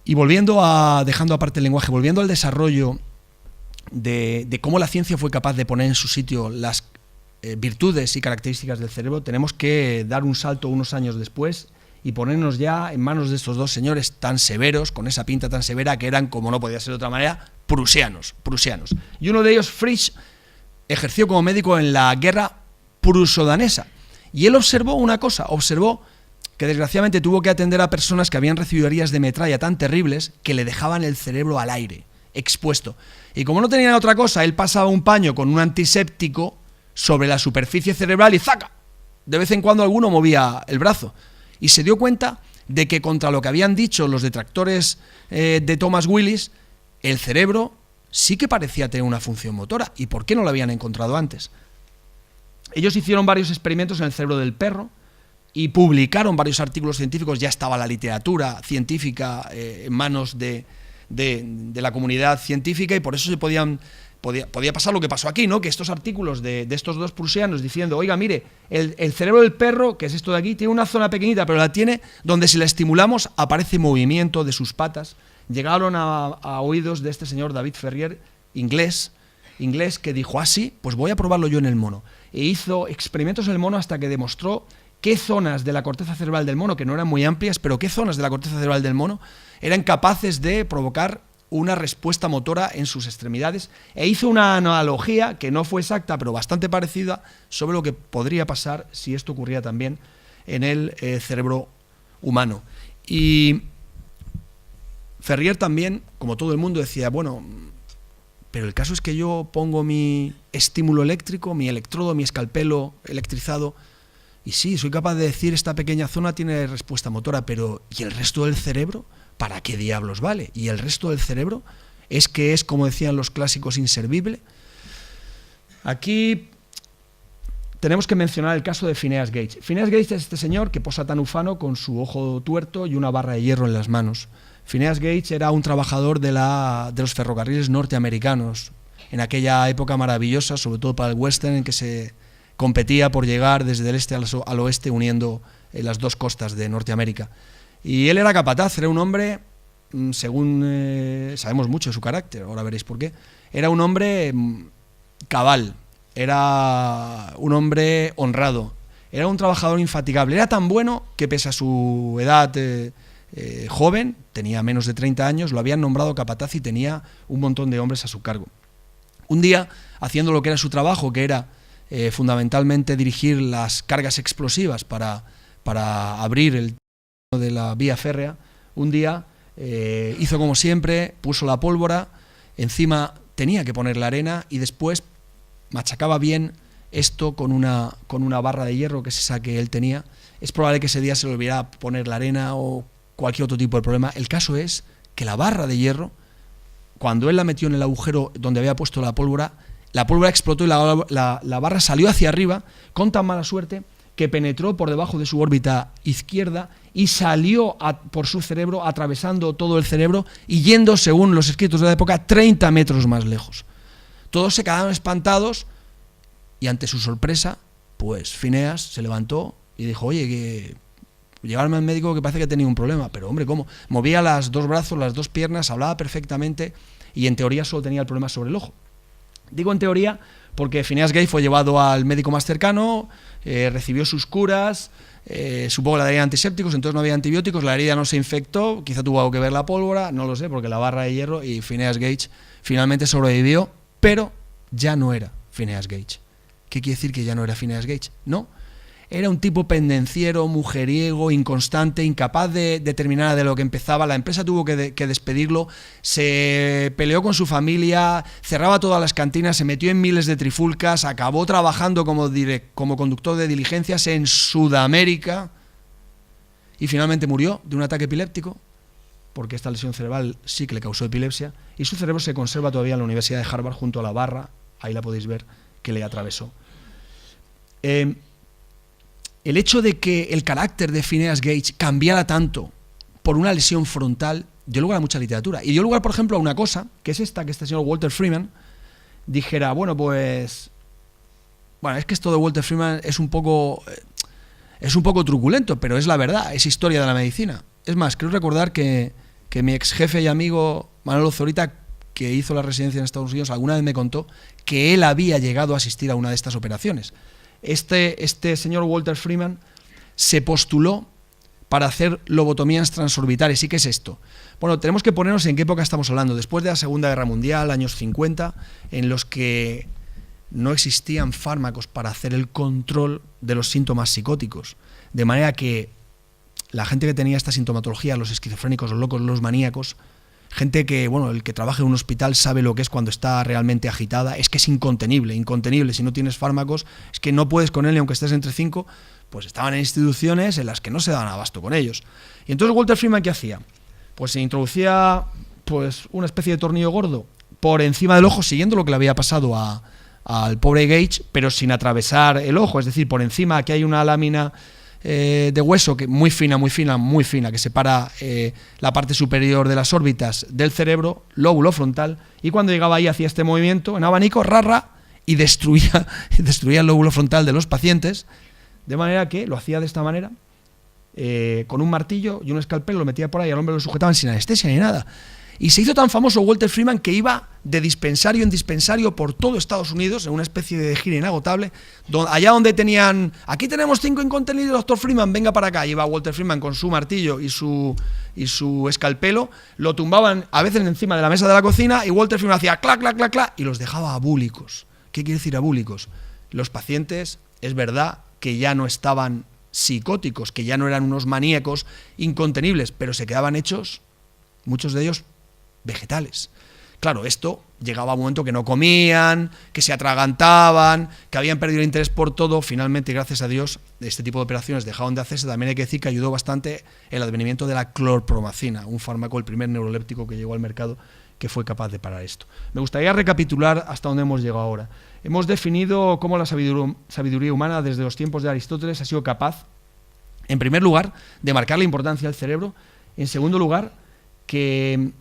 Y dejando aparte el lenguaje, volviendo al desarrollo de cómo la ciencia fue capaz de poner en su sitio las virtudes y características del cerebro, tenemos que dar un salto unos años después y ponernos ya en manos de estos dos señores tan severos, con esa pinta tan severa, que eran, como no podía ser de otra manera, prusianos. Y uno de ellos, Fritsch, ejerció como médico en la guerra pruso-danesa. Y él observó una cosa, que desgraciadamente tuvo que atender a personas que habían recibido heridas de metralla tan terribles que le dejaban el cerebro al aire, expuesto. Y como no tenían otra cosa, él pasaba un paño con un antiséptico sobre la superficie cerebral y ¡zaca! De vez en cuando alguno movía el brazo. Y se dio cuenta de que contra lo que habían dicho los detractores de Thomas Willis, el cerebro sí que parecía tener una función motora. ¿Y por qué no lo habían encontrado antes? Ellos hicieron varios experimentos en el cerebro del perro y publicaron varios artículos científicos. Ya estaba la literatura científica en manos de la comunidad científica, y por eso se podían podía pasar lo que pasó aquí, ¿no? Que estos artículos de estos dos prusianos diciendo, oiga, mire, el cerebro del perro, que es esto de aquí, tiene una zona pequeñita, pero la tiene donde si la estimulamos aparece movimiento de sus patas. Llegaron a oídos de este señor David Ferrier, inglés, que dijo, sí, pues voy a probarlo yo en el mono. E hizo experimentos en el mono hasta que demostró qué zonas de la corteza cerebral del mono, que no eran muy amplias, pero qué zonas de la corteza cerebral del mono eran capaces de provocar una respuesta motora en sus extremidades, e hizo una analogía que no fue exacta, pero bastante parecida, sobre lo que podría pasar si esto ocurría también en el cerebro humano. Y Ferrier también, como todo el mundo, decía, bueno, pero el caso es que yo pongo mi estímulo eléctrico, mi electrodo, mi escalpelo electrizado, y sí, soy capaz de decir esta pequeña zona tiene respuesta motora, pero ¿y el resto del cerebro? ¿Para qué diablos vale? ¿Y el resto del cerebro es que es, como decían los clásicos, inservible? Aquí tenemos que mencionar el caso de Phineas Gage. Phineas Gage es este señor que posa tan ufano con su ojo tuerto y una barra de hierro en las manos. Phineas Gage era un trabajador de los ferrocarriles norteamericanos, en aquella época maravillosa, sobre todo para el western, en que se competía por llegar desde el este al oeste, uniendo las dos costas de Norteamérica. Y él era capataz, era un hombre, según sabemos mucho de su carácter, ahora veréis por qué, era un hombre cabal, era un hombre honrado, era un trabajador infatigable, era tan bueno que pese a su edad joven, tenía menos de 30 años, lo habían nombrado capataz y tenía un montón de hombres a su cargo. Un día, haciendo lo que era su trabajo, que era fundamentalmente dirigir las cargas explosivas para abrir el de la vía férrea, un día hizo como siempre, puso la pólvora, encima tenía que poner la arena y después machacaba bien esto con una barra de hierro, que es esa que él tenía. Es probable que ese día se le olvidara poner la arena o cualquier otro tipo de problema. El caso es que la barra de hierro, cuando él la metió en el agujero donde había puesto la pólvora explotó y la barra salió hacia arriba con tan mala suerte que penetró por debajo de su órbita izquierda y salió por su cerebro, atravesando todo el cerebro y yendo, según los escritos de la época, 30 metros más lejos. Todos se quedaron espantados y ante su sorpresa, pues Phineas se levantó y dijo, oye, que llevarme al médico que parece que tenía un problema. Pero hombre, ¿cómo? Movía los dos brazos, las dos piernas, hablaba perfectamente y en teoría solo tenía el problema sobre el ojo. Digo en teoría porque Phineas Gage fue llevado al médico más cercano, recibió sus curas, supongo que le darían antisépticos, entonces no había antibióticos, la herida no se infectó, quizá tuvo algo que ver la pólvora, no lo sé, porque la barra de hierro, y Phineas Gage finalmente sobrevivió, pero ya no era Phineas Gage. ¿Qué quiere decir que ya no era Phineas Gage? No. Era un tipo pendenciero, mujeriego, inconstante, incapaz de terminar de lo que empezaba. La empresa tuvo que despedirlo, se peleó con su familia, cerraba todas las cantinas, se metió en miles de trifulcas, acabó trabajando como conductor de diligencias en Sudamérica y finalmente murió de un ataque epiléptico, porque esta lesión cerebral sí que le causó epilepsia, y su cerebro se conserva todavía en la Universidad de Harvard junto a la barra, ahí la podéis ver, que le atravesó. El hecho de que el carácter de Phineas Gage cambiara tanto por una lesión frontal dio lugar a mucha literatura. Y dio lugar, por ejemplo, a una cosa, que es esta, que este señor Walter Freeman dijera, bueno, es que esto de Walter Freeman es un poco truculento, pero es la verdad, es historia de la medicina. Es más, creo recordar que mi ex jefe y amigo Manolo Zorita, que hizo la residencia en Estados Unidos, alguna vez me contó que él había llegado a asistir a una de estas operaciones. Este señor Walter Freeman se postuló para hacer lobotomías transorbitales. ¿Y qué es esto? Bueno, tenemos que ponernos en qué época estamos hablando. Después de la Segunda Guerra Mundial, años 50, en los que no existían fármacos para hacer el control de los síntomas psicóticos. De manera que la gente que tenía esta sintomatología, los esquizofrénicos, los locos, los maníacos, gente que, bueno, el que trabaja en un hospital sabe lo que es cuando está realmente agitada, es que es incontenible, si no tienes fármacos, es que no puedes con él, y aunque estés entre 5, pues estaban en instituciones en las que no se daban abasto con ellos. Y entonces Walter Freeman, ¿qué hacía? Pues se introducía pues una especie de tornillo gordo por encima del ojo, siguiendo lo que le había pasado al pobre Gage, pero sin atravesar el ojo, es decir, por encima, aquí hay una lámina de hueso, que muy fina, que separa la parte superior de las órbitas del cerebro, lóbulo frontal, y cuando llegaba ahí hacía este movimiento en abanico, y destruía el lóbulo frontal de los pacientes, de manera que lo hacía de esta manera, con un martillo y un escalpel, lo metía por ahí, al hombre lo sujetaban sin anestesia ni nada. Y se hizo tan famoso Walter Freeman que iba de dispensario en dispensario por todo Estados Unidos, en una especie de gira inagotable, allá donde tenían, aquí tenemos 5 incontenidos, doctor Freeman, venga para acá. Iba Walter Freeman con su martillo y su escalpelo, lo tumbaban a veces encima de la mesa de la cocina y Walter Freeman hacía clac, clac, clac, clac, y los dejaba abúlicos. ¿Qué quiere decir abúlicos? Los pacientes, es verdad que ya no estaban psicóticos, que ya no eran unos maníacos incontenibles, pero se quedaban hechos, muchos de ellos, vegetales. Claro, esto llegaba a un momento que no comían, que se atragantaban, que habían perdido el interés por todo. Finalmente, gracias a Dios, este tipo de operaciones dejaron de hacerse. También hay que decir que ayudó bastante el advenimiento de la clorpromacina, un fármaco, el primer neuroléptico que llegó al mercado, que fue capaz de parar esto. Me gustaría recapitular hasta dónde hemos llegado ahora. Hemos definido cómo la sabiduría humana desde los tiempos de Aristóteles ha sido capaz, en primer lugar, de marcar la importancia del cerebro. En segundo lugar, que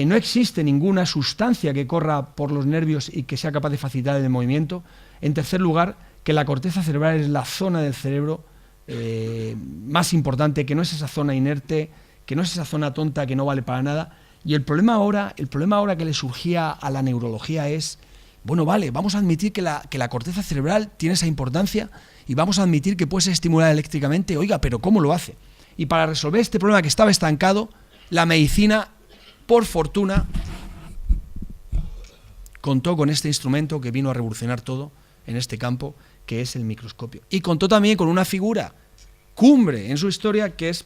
no existe ninguna sustancia que corra por los nervios y que sea capaz de facilitar el movimiento. En tercer lugar, que la corteza cerebral es la zona del cerebro más importante, que no es esa zona inerte, que no es esa zona tonta que no vale para nada. Y el problema ahora que le surgía a la neurología es, bueno, vale, vamos a admitir que la corteza cerebral tiene esa importancia y vamos a admitir que puede ser estimulada eléctricamente. Oiga, pero ¿cómo lo hace? Y para resolver este problema que estaba estancado, la medicina, por fortuna, contó con este instrumento que vino a revolucionar todo en este campo, que es el microscopio. Y contó también con una figura cumbre en su historia, que es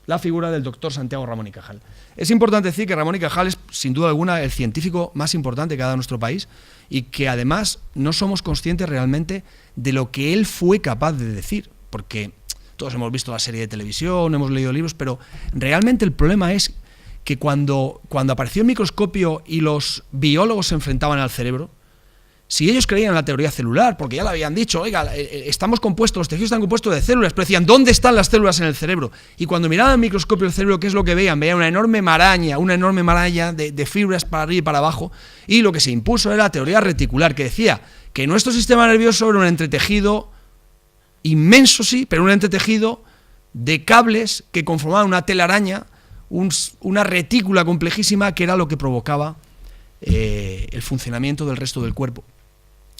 la figura del doctor Santiago Ramón y Cajal. Es importante decir que Ramón y Cajal es, sin duda alguna, el científico más importante que ha dado nuestro país y que además no somos conscientes realmente de lo que él fue capaz de decir, porque todos hemos visto la serie de televisión, hemos leído libros, pero realmente el problema es que cuando apareció el microscopio y los biólogos se enfrentaban al cerebro, si ellos creían en la teoría celular, porque ya lo habían dicho, oiga, los tejidos están compuestos de células, pero decían, ¿dónde están las células en el cerebro? Y cuando miraban el microscopio del cerebro, ¿qué es lo que veían? Veían una enorme maraña de fibras para arriba y para abajo, y lo que se impuso era la teoría reticular, que decía que nuestro sistema nervioso era un entretejido inmenso, sí, pero un entretejido de cables que conformaban una telaraña, una retícula complejísima, que era lo que provocaba el funcionamiento del resto del cuerpo.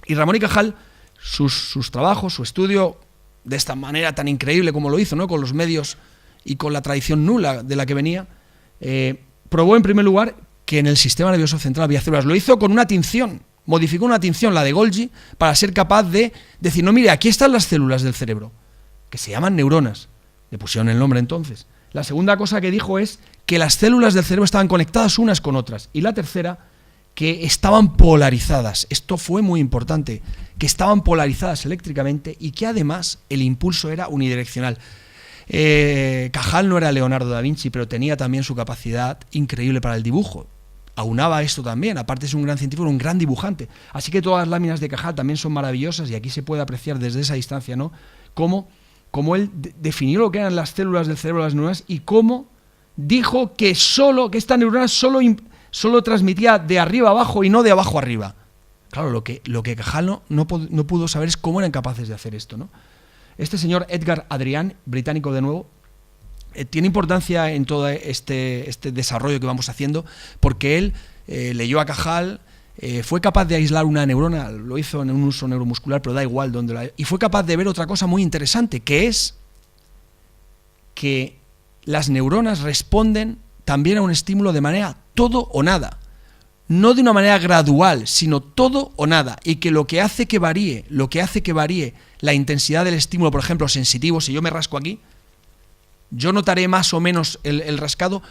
Y Ramón y Cajal, sus trabajos, su estudio, de esta manera tan increíble como lo hizo, ¿no?, con los medios y con la tradición nula de la que venía, probó en primer lugar que en el sistema nervioso central había células. Lo hizo con una tinción, modificó una tinción, la de Golgi, para ser capaz de decir, no, mire, aquí están las células del cerebro, que se llaman neuronas. Le pusieron el nombre entonces. La segunda cosa que dijo es que las células del cerebro estaban conectadas unas con otras. Y la tercera, que estaban polarizadas. Esto fue muy importante, que estaban polarizadas eléctricamente y que además el impulso era unidireccional. Cajal no era Leonardo da Vinci, pero tenía también su capacidad increíble para el dibujo. Aunaba esto también, aparte de ser un gran científico, era un gran dibujante. Así que todas las láminas de Cajal también son maravillosas y aquí se puede apreciar desde esa distancia, ¿no?, cómo él definió lo que eran las células del cerebro, las neuronas, y cómo dijo que esta neurona solo transmitía de arriba a abajo y no de abajo a arriba. Claro, lo que Cajal no pudo saber es cómo eran capaces de hacer esto, ¿no? Este señor Edgar Adrián, británico de nuevo, tiene importancia en todo este desarrollo que vamos haciendo, porque él leyó a Cajal, fue capaz de aislar una neurona, lo hizo en un uso neuromuscular, pero da igual dónde y fue capaz de ver otra cosa muy interesante, que es que las neuronas responden también a un estímulo de manera todo o nada, no de una manera gradual, sino todo o nada, y que lo que hace que varíe la intensidad del estímulo, por ejemplo, sensitivo, si yo me rasco aquí, yo notaré más o menos el rascado,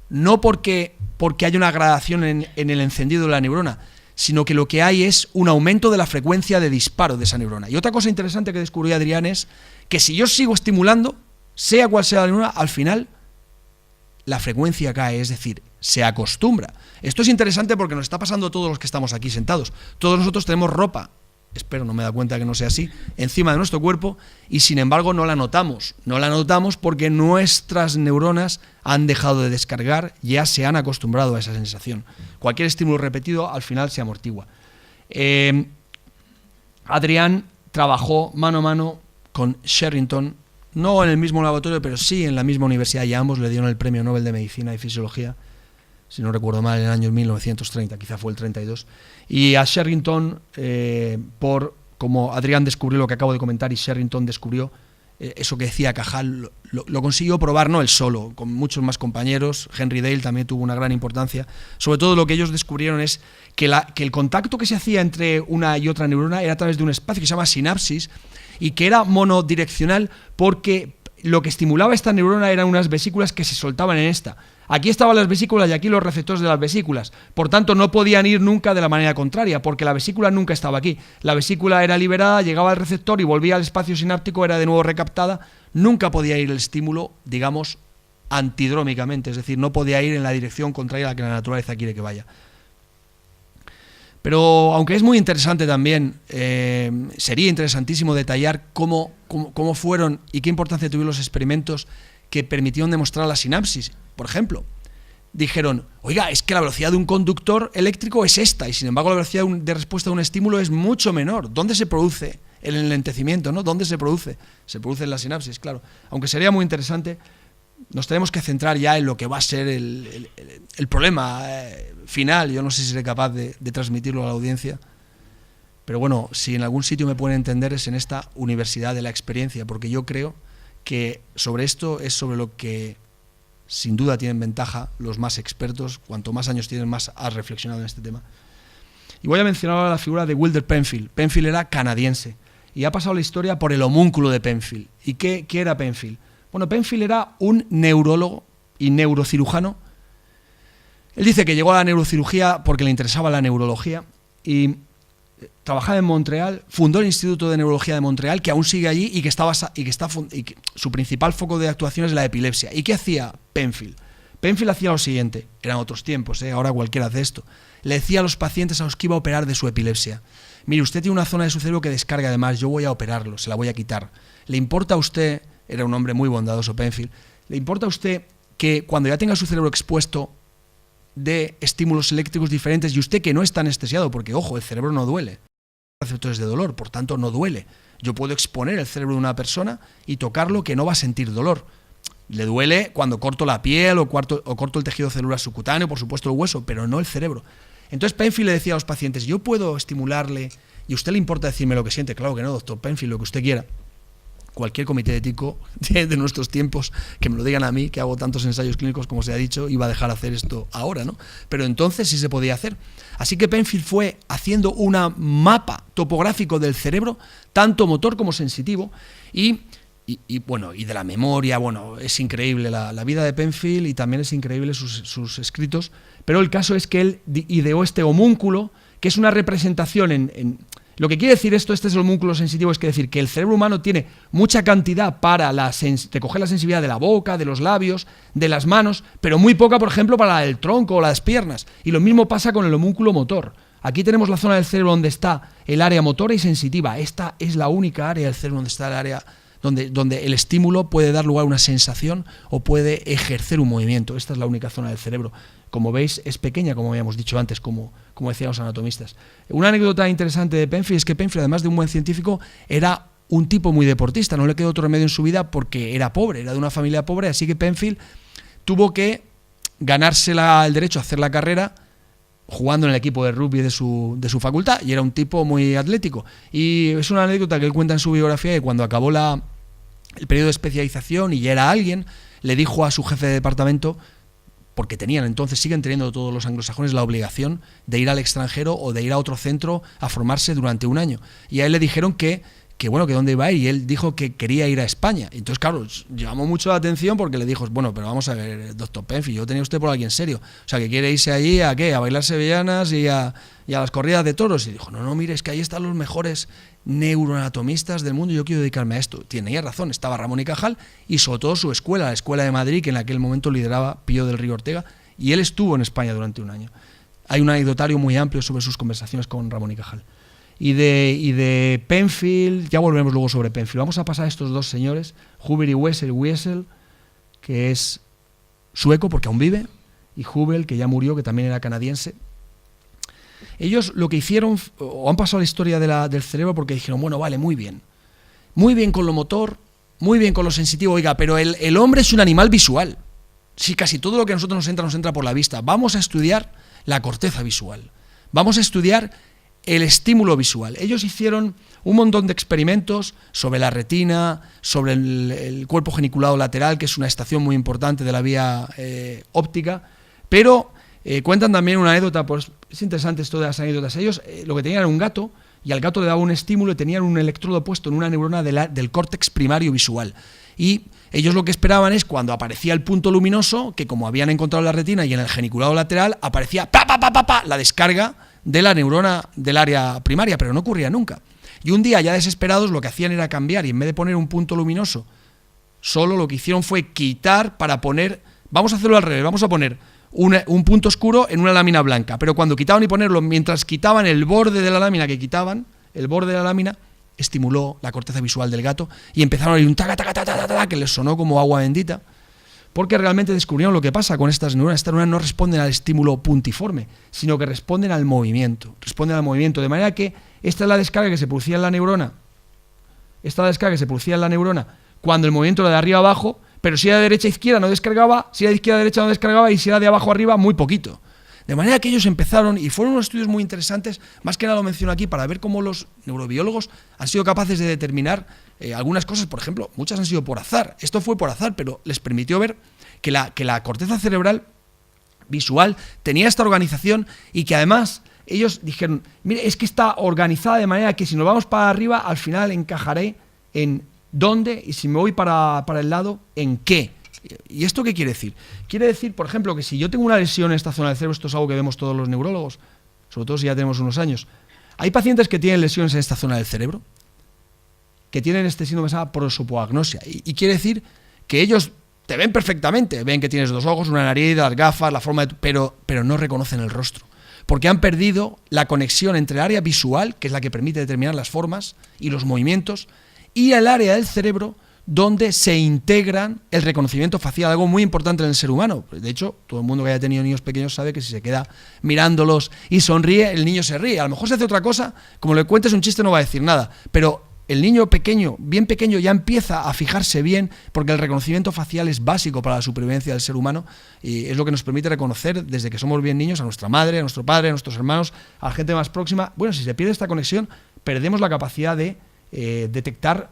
no porque haya una gradación en el encendido de la neurona, sino que lo que hay es un aumento de la frecuencia de disparo de esa neurona. Y otra cosa interesante que descubrió Adrián es que si yo sigo estimulando, sea cual sea la neurona, al final la frecuencia cae, es decir, se acostumbra. Esto es interesante porque nos está pasando a todos los que estamos aquí sentados. Todos nosotros tenemos ropa espero no me da cuenta que no sea así, encima de nuestro cuerpo y sin embargo no la notamos. No la notamos porque nuestras neuronas han dejado de descargar, ya se han acostumbrado a esa sensación. Cualquier estímulo repetido al final se amortigua. Adrián trabajó mano a mano con Sherrington, no en el mismo laboratorio, pero sí en la misma universidad, y a ambos le dieron el Premio Nobel de Medicina y Fisiología, si no recuerdo mal, en el año 1930, quizá fue el 32. Y a Sherrington, como Adrián descubrió lo que acabo de comentar y Sherrington descubrió eso que decía Cajal, lo consiguió probar no él solo, con muchos más compañeros. Henry Dale también tuvo una gran importancia. Sobre todo lo que ellos descubrieron es que el contacto que se hacía entre una y otra neurona era a través de un espacio que se llama sinapsis y que era monodireccional porque lo que estimulaba esta neurona eran unas vesículas que se soltaban en esta. Aquí estaban las vesículas y aquí los receptores de las vesículas. Por tanto, no podían ir nunca de la manera contraria, porque la vesícula nunca estaba aquí. La vesícula era liberada, llegaba al receptor y volvía al espacio sináptico, era de nuevo recaptada. Nunca podía ir el estímulo, digamos, antidrómicamente, es decir, no podía ir en la dirección contraria a la que la naturaleza quiere que vaya. Pero, aunque es muy interesante también, sería interesantísimo detallar cómo fueron y qué importancia tuvieron los experimentos que permitieron demostrar la sinapsis. Por ejemplo, dijeron, oiga, es que la velocidad de un conductor eléctrico es esta, y sin embargo la velocidad de respuesta a un estímulo es mucho menor. ¿Dónde se produce el enlentecimiento, no? ¿Dónde se produce? Se produce en la sinapsis, claro. Aunque sería muy interesante, nos tenemos que centrar ya en lo que va a ser el problema final. Yo no sé si seré capaz de transmitirlo a la audiencia, pero bueno, si en algún sitio me pueden entender es en esta universidad de la experiencia, porque yo creo que sobre esto es sobre lo que sin duda tienen ventaja los más expertos. Cuanto más años tienen, más has reflexionado en este tema. Y voy a mencionar ahora la figura de Wilder Penfield. Penfield era canadiense y ha pasado la historia por el homúnculo de Penfield. ¿Y qué era Penfield? Bueno, Penfield era un neurólogo y neurocirujano. Él dice que llegó a la neurocirugía porque le interesaba la neurología y trabajaba en Montreal, fundó el Instituto de Neurología de Montreal, que aún sigue allí y que su principal foco de actuación es la epilepsia. ¿Y qué hacía Penfield? Penfield hacía lo siguiente, eran otros tiempos, ahora cualquiera hace esto. Le decía a los pacientes a los que iba a operar de su epilepsia: mire, usted tiene una zona de su cerebro que descarga, además, yo voy a operarlo, se la voy a quitar. ¿Le importa a usted? Era un hombre muy bondadoso, Penfield. ¿Le importa a usted que cuando ya tenga su cerebro expuesto de estímulos eléctricos diferentes y usted que no está anestesiado, porque ojo, el cerebro no duele, receptores de dolor, por tanto no duele, yo puedo exponer el cerebro de una persona y tocarlo que no va a sentir dolor? Le duele cuando corto la piel o corto el tejido celular subcutáneo, por supuesto el hueso, pero no el cerebro. Entonces Penfield le decía a los pacientes: yo puedo estimularle y a usted le importa decirme lo que siente. Claro que no, doctor Penfield, lo que usted quiera. Cualquier comité ético de nuestros tiempos, que me lo digan a mí, que hago tantos ensayos clínicos como se ha dicho, iba a dejar hacer esto ahora, ¿no? Pero entonces sí se podía hacer. Así que Penfield fue haciendo un mapa topográfico del cerebro, tanto motor como sensitivo, y de la memoria. Bueno, es increíble la vida de Penfield y también es increíble sus escritos, pero el caso es que él ideó este homúnculo, que es una representación lo que quiere decir este es el homúnculo sensitivo, es decir, que el cerebro humano tiene mucha cantidad para recoger la sensibilidad de la boca, de los labios, de las manos, pero muy poca, por ejemplo, para el tronco o las piernas. Y lo mismo pasa con el homúnculo motor. Aquí tenemos la zona del cerebro donde está el área motora y sensitiva. Esta es la única área del cerebro donde está el área donde el estímulo puede dar lugar a una sensación o puede ejercer un movimiento. Esta es la única zona del cerebro. Como veis, es pequeña, como habíamos dicho antes, como decían los anatomistas. Una anécdota interesante de Penfield es que Penfield, además de un buen científico, era un tipo muy deportista. No le quedó otro remedio en su vida porque era pobre, era de una familia pobre, así que Penfield tuvo que ganarse el derecho a hacer la carrera jugando en el equipo de rugby de su facultad, y era un tipo muy atlético. Y es una anécdota que él cuenta en su biografía, que cuando acabó el periodo de especialización y ya era alguien, le dijo a su jefe de departamento, porque siguen teniendo todos los anglosajones la obligación de ir al extranjero o de ir a otro centro a formarse durante un año. Y a él le dijeron que dónde iba a ir, y él dijo que quería ir a España. Entonces, claro, llamó mucho la atención porque le dijo: bueno, pero vamos a ver, doctor Penfield, yo tenía usted por alguien serio. O sea, que quiere irse allí ¿a qué? A bailar sevillanas y a las corridas de toros. Y dijo: no, mire, es que ahí están los mejores neuroanatomistas del mundo y yo quiero dedicarme a esto. Tenía razón, estaba Ramón y Cajal y sobre todo su escuela, la Escuela de Madrid, que en aquel momento lideraba Pío del Río Ortega, y él estuvo en España durante un año. Hay un anecdotario muy amplio sobre sus conversaciones con Ramón y Cajal. y de Penfield. Ya volveremos luego sobre Penfield. Vamos a pasar a estos dos señores, Hubel y Wiesel, que es sueco porque aún vive, y Hubel, que ya murió, que también era canadiense. Ellos lo que hicieron, o han pasado a la historia del cerebro porque dijeron, bueno, vale, muy bien con lo motor, muy bien con lo sensitivo, oiga, pero el hombre es un animal visual. Si casi todo lo que a nosotros nos entra por la vista. Vamos a estudiar la corteza visual, vamos a estudiar el estímulo visual. Ellos hicieron un montón de experimentos sobre la retina, sobre el cuerpo geniculado lateral, que es una estación muy importante de la vía óptica, pero cuentan también una anécdota, pues es interesante esto de las anécdotas. Ellos lo que tenían era un gato, y al gato le daba un estímulo y tenían un electrodo puesto en una neurona del córtex primario visual. Y ellos lo que esperaban es cuando aparecía el punto luminoso, que como habían encontrado en la retina y en el geniculado lateral, aparecía la descarga de la neurona del área primaria, pero no ocurría nunca. Y un día, ya desesperados, lo que hacían era cambiar, y en vez de poner un punto luminoso, solo lo que hicieron fue quitar para poner, vamos a hacerlo al revés, vamos a poner un punto oscuro en una lámina blanca, pero cuando quitaban y ponerlo, mientras quitaban el borde de la lámina el borde de la lámina estimuló la corteza visual del gato y empezaron a oír un taca, taca, taca, taca, taca, que les sonó como agua bendita, porque realmente descubrieron lo que pasa con estas neuronas. Estas neuronas no responden al estímulo puntiforme, sino que responden al movimiento, de manera que esta es la descarga que se producía en la neurona, cuando el movimiento era de arriba a abajo, pero si era de derecha a izquierda no descargaba, si era de izquierda a derecha no descargaba, y si era de abajo a arriba muy poquito. De manera que ellos empezaron, y fueron unos estudios muy interesantes, más que nada lo menciono aquí, para ver cómo los neurobiólogos han sido capaces de determinar algunas cosas. Por ejemplo, muchas han sido por azar. Esto fue por azar, pero les permitió ver que la corteza cerebral visual tenía esta organización, y que además ellos dijeron, mire, es que está organizada de manera que si nos vamos para arriba, al final encajaré en dónde, y si me voy para el lado, en qué. ¿Y esto qué quiere decir? Quiere decir, por ejemplo, que si yo tengo una lesión en esta zona del cerebro, esto es algo que vemos todos los neurólogos, sobre todo si ya tenemos unos años. Hay pacientes que tienen lesiones en esta zona del cerebro, que tienen este síndrome que se llama prosopoagnosia, y quiere decir que ellos te ven perfectamente, ven que tienes dos ojos, una nariz, las gafas, la forma de pero no reconocen el rostro, porque han perdido la conexión entre el área visual, que es la que permite determinar las formas y los movimientos, y el área del cerebro donde se integran el reconocimiento facial, algo muy importante en el ser humano. De hecho, todo el mundo que haya tenido niños pequeños sabe que si se queda mirándolos y sonríe, el niño se ríe. A lo mejor se hace otra cosa, como le cuentes un chiste no va a decir nada, pero el niño pequeño, bien pequeño, ya empieza a fijarse bien, porque el reconocimiento facial es básico para la supervivencia del ser humano, y es lo que nos permite reconocer desde que somos bien niños a nuestra madre, a nuestro padre, a nuestros hermanos, a la gente más próxima. Bueno, si se pierde esta conexión, perdemos la capacidad de detectar,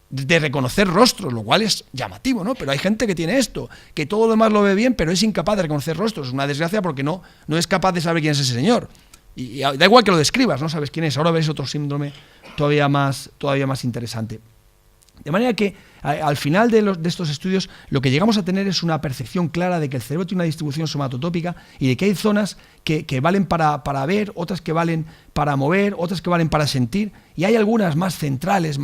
de reconocer rostros, lo cual es llamativo, ¿no? Pero hay gente que tiene esto, que todo lo demás lo ve bien, pero es incapaz de reconocer rostros. Es una desgracia porque no es capaz de saber quién es ese señor. Y da igual que lo describas, no sabes quién es. Ahora ves otro síndrome todavía más interesante. De manera que al final de estos estudios lo que llegamos a tener es una percepción clara de que el cerebro tiene una distribución somatotópica y de que hay zonas que valen para ver, otras que valen para mover, otras que valen para sentir, y hay algunas más centrales,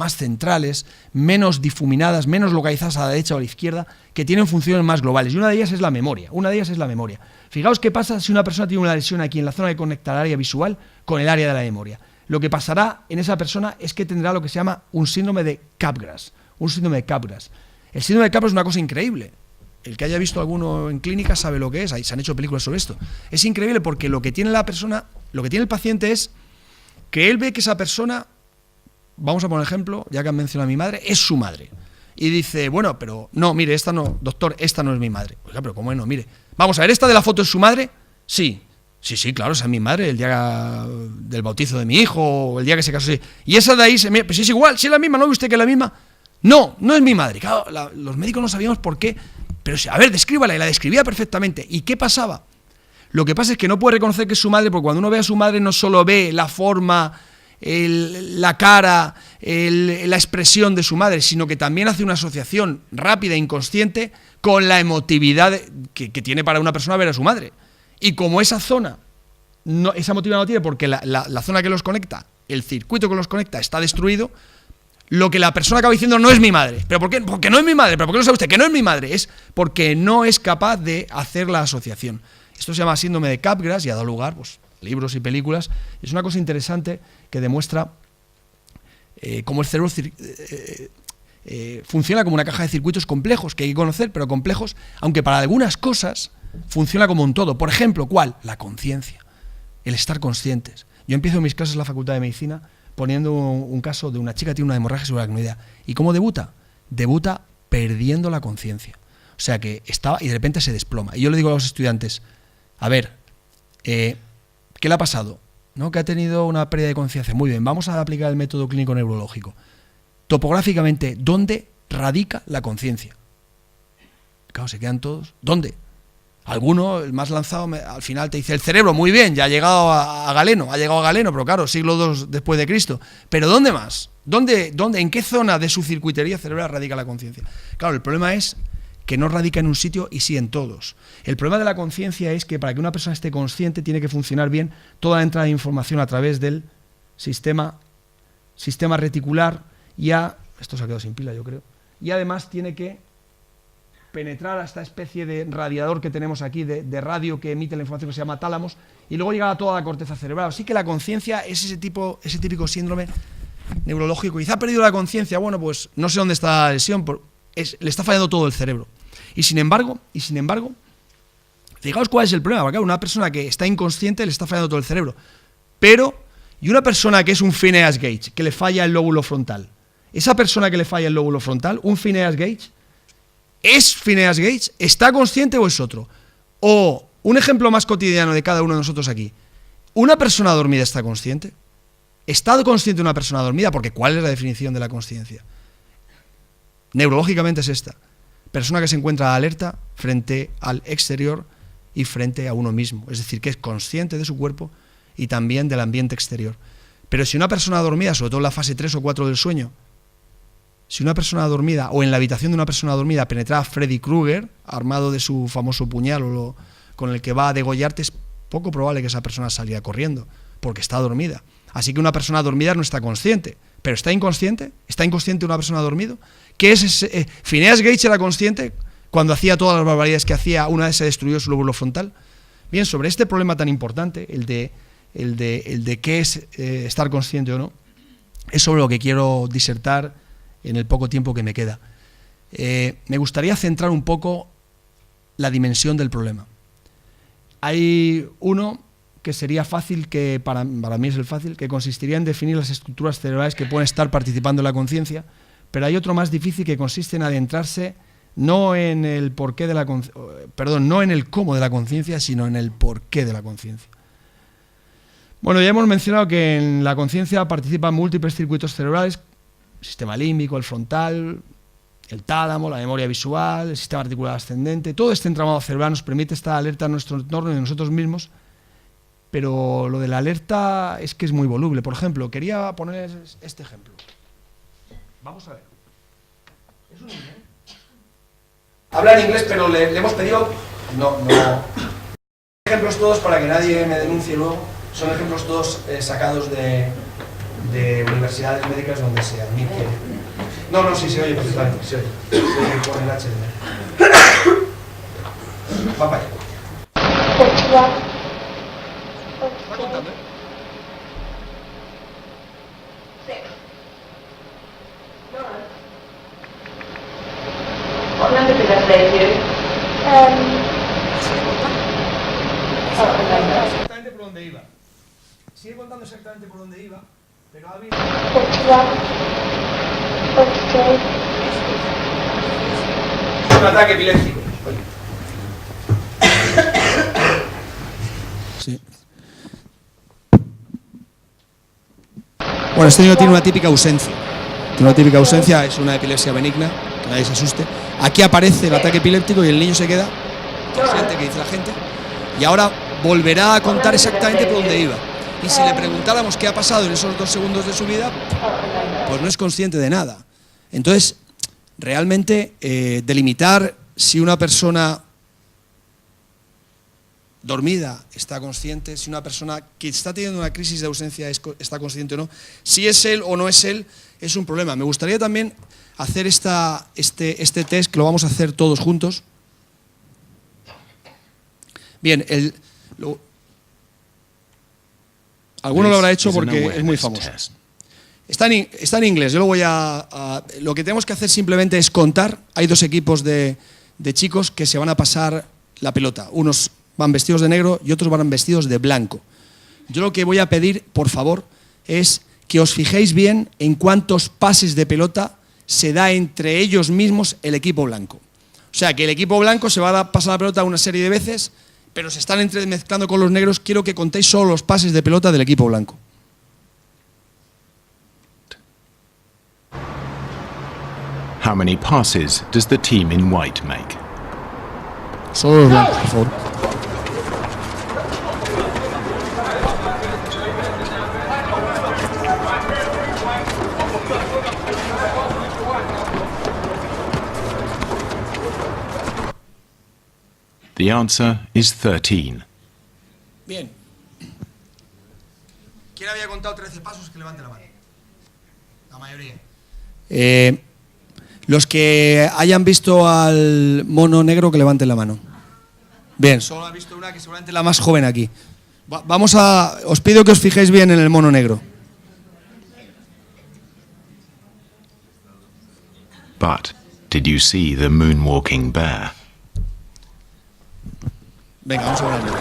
menos difuminadas, menos localizadas a la derecha o a la izquierda, que tienen funciones más globales, y una de ellas es la memoria. Fijaos qué pasa si una persona tiene una lesión aquí en la zona que conecta el área visual con el área de la memoria. Lo que pasará en esa persona es que tendrá lo que se llama un síndrome de Capgras. El síndrome de Capgras es una cosa increíble. El que haya visto alguno en clínica sabe lo que es. Ahí se han hecho películas sobre esto. Es increíble porque lo que tiene la persona, lo que tiene el paciente es que él ve que esa persona, vamos a poner ejemplo, ya que han mencionado a mi madre, es su madre. Y dice, bueno, pero no, mire, esta no, doctor, esta no es mi madre. Oiga, pero ¿cómo no? Mire, vamos a ver, ¿esta de la foto es su madre? Sí. Sí, claro, esa es mi madre, el día del bautizo de mi hijo, o el día que se casó. Sí. Y esa de ahí, pues es igual, si es la misma, ¿no ve usted que es la misma? No es mi madre. Claro, los médicos no sabíamos por qué, pero a ver, descríbala, y la describía perfectamente. ¿Y qué pasaba? Lo que pasa es que no puede reconocer que es su madre, porque cuando uno ve a su madre no solo ve la forma, la cara, la expresión de su madre, sino que también hace una asociación rápida e inconsciente con la emotividad que tiene para una persona ver a su madre. Y como esa zona, esa emotividad no tiene, porque la zona que los conecta, el circuito que los conecta está destruido, lo que la persona acaba diciendo no es mi madre. ¿Pero por qué? Porque no es mi madre. ¿Pero por qué no sabe usted que no es mi madre? Es porque no es capaz de hacer la asociación. Esto se llama síndrome de Capgras y ha dado lugar, pues, libros y películas. Es una cosa interesante que demuestra cómo el cerebro funciona como una caja de circuitos complejos, que hay que conocer, pero complejos, aunque para algunas cosas funciona como un todo. Por ejemplo, ¿cuál? La conciencia, el estar conscientes. Yo empiezo mis clases en la Facultad de Medicina poniendo un caso de una chica que tiene una hemorragia subaracnoidea. ¿Y cómo debuta? Debuta perdiendo la conciencia. O sea que estaba y de repente se desploma. Y yo le digo a los estudiantes, a ver, ¿qué le ha pasado? ¿No? Que ha tenido una pérdida de conciencia. Muy bien, vamos a aplicar el método clínico neurológico. Topográficamente, ¿dónde radica la conciencia? Claro, se quedan todos. ¿Dónde? Alguno, el más lanzado, al final te dice el cerebro, muy bien, ya ha llegado a Galeno, pero claro, siglo II después de Cristo. Pero ¿dónde más? ¿Dónde, en qué zona de su circuitería cerebral radica la conciencia? Claro, el problema es que no radica en un sitio y sí en todos. El problema de la conciencia es que para que una persona esté consciente tiene que funcionar bien toda la entrada de información a través del sistema reticular. Esto se ha quedado sin pila, yo creo. Y además tiene que penetrar a esta especie de radiador que tenemos aquí, de radio que emite la información, que se llama tálamos, y luego llegar a toda la corteza cerebral. Así que la conciencia es ese típico síndrome neurológico. Quizá ha perdido la conciencia, bueno, pues no sé dónde está la lesión, le está fallando todo el cerebro. Y sin embargo, fijaos cuál es el problema, porque una persona que está inconsciente le está fallando todo el cerebro. Y una persona que es un Phineas Gage, que le falla el lóbulo frontal, esa persona que le falla el lóbulo frontal, un Phineas Gage, ¿es Phineas Gage? ¿Está consciente o es otro? O, un ejemplo más cotidiano de cada uno de nosotros aquí, ¿una persona dormida está consciente? ¿Está consciente una persona dormida? Porque ¿cuál es la definición de la consciencia? Neurológicamente es esta: persona que se encuentra alerta frente al exterior y frente a uno mismo, es decir, que es consciente de su cuerpo y también del ambiente exterior. Pero si una persona dormida, sobre todo en la fase 3 o 4 del sueño, si una persona dormida, o en la habitación de una persona dormida, penetraba Freddy Krueger, armado de su famoso puñal con el que va a degollarte, es poco probable que esa persona saliera corriendo, porque está dormida. Así que una persona dormida no está consciente. ¿Pero está inconsciente? ¿Está inconsciente una persona dormida? ¿Qué es ese? ¿Phineas Gage era consciente cuando hacía todas las barbaridades que hacía una vez se destruyó su lóbulo frontal? Bien, sobre este problema tan importante, el de qué es estar consciente o no, es sobre lo que quiero disertar en el poco tiempo que me queda. Me gustaría centrar un poco la dimensión del problema. Hay uno que sería fácil, que para mí es el fácil, que consistiría en definir las estructuras cerebrales que pueden estar participando en la conciencia, pero hay otro más difícil que consiste en adentrarse no en el porqué de la no en el cómo de la conciencia, sino en el porqué de la conciencia. Bueno, ya hemos mencionado que en la conciencia participan múltiples circuitos cerebrales: el sistema límbico, el frontal, el tálamo, la memoria visual, el sistema articular ascendente. Todo este entramado cerebral nos permite estar alerta en nuestro entorno y en nosotros mismos, pero lo de la alerta es que es muy voluble. Por ejemplo, quería poner este ejemplo. Vamos a ver. Es un niño. Habla en inglés, pero le hemos pedido... No. Ejemplos todos, para que nadie me denuncie luego, son ejemplos todos sacados de universidades médicas donde se admite... No, sí se oye perfectamente, se oye. Se oye con el HDMI. Va para allá. ¿Va contando? What number did I say to you? Exactamente por donde iba. Sigue contando exactamente por donde iba, pero ha habido... Es un ataque epiléptico. Sí. Bueno, este niño tiene una típica ausencia. Es una epilepsia benigna, que nadie se asuste. Aquí aparece el ataque epiléptico y el niño se queda consciente, que dice la gente, y ahora volverá a contar exactamente por dónde iba. Y si le preguntáramos qué ha pasado en esos 2 segundos de su vida, pues no es consciente de nada. Entonces, realmente, delimitar si una persona dormida está consciente, si una persona que está teniendo una crisis de ausencia está consciente o no, si es él o no es él, es un problema. Me gustaría también hacer este test, que lo vamos a hacer todos juntos. Bien, Alguno lo habrá hecho porque es muy famoso. Está en inglés. Yo lo voy lo que tenemos que hacer simplemente es contar. Hay 2 equipos de chicos que se van a pasar la pelota. Unos van vestidos de negro y otros van vestidos de blanco. Yo lo que voy a pedir, por favor, es que os fijéis bien en cuántos pases de pelota se da entre ellos mismos el equipo blanco. O sea, que el equipo blanco se va a pasar la pelota una serie de veces, pero se están entremezclando con los negros. Quiero que contéis solo los pases de pelota del equipo blanco. How many passes does the team in white make? Solo los blancos, por favor. The answer is 13. Bien. ¿Quién había contado 13 pasos? Que levante la mano. La mayoría. Los que hayan visto al mono negro, que levanten la mano. Bien, solo ha visto una, que seguramente es la más joven aquí. Os pido que os fijéis bien en el mono negro. But did you see the moonwalking bear? Venga, vamos a ver al mono.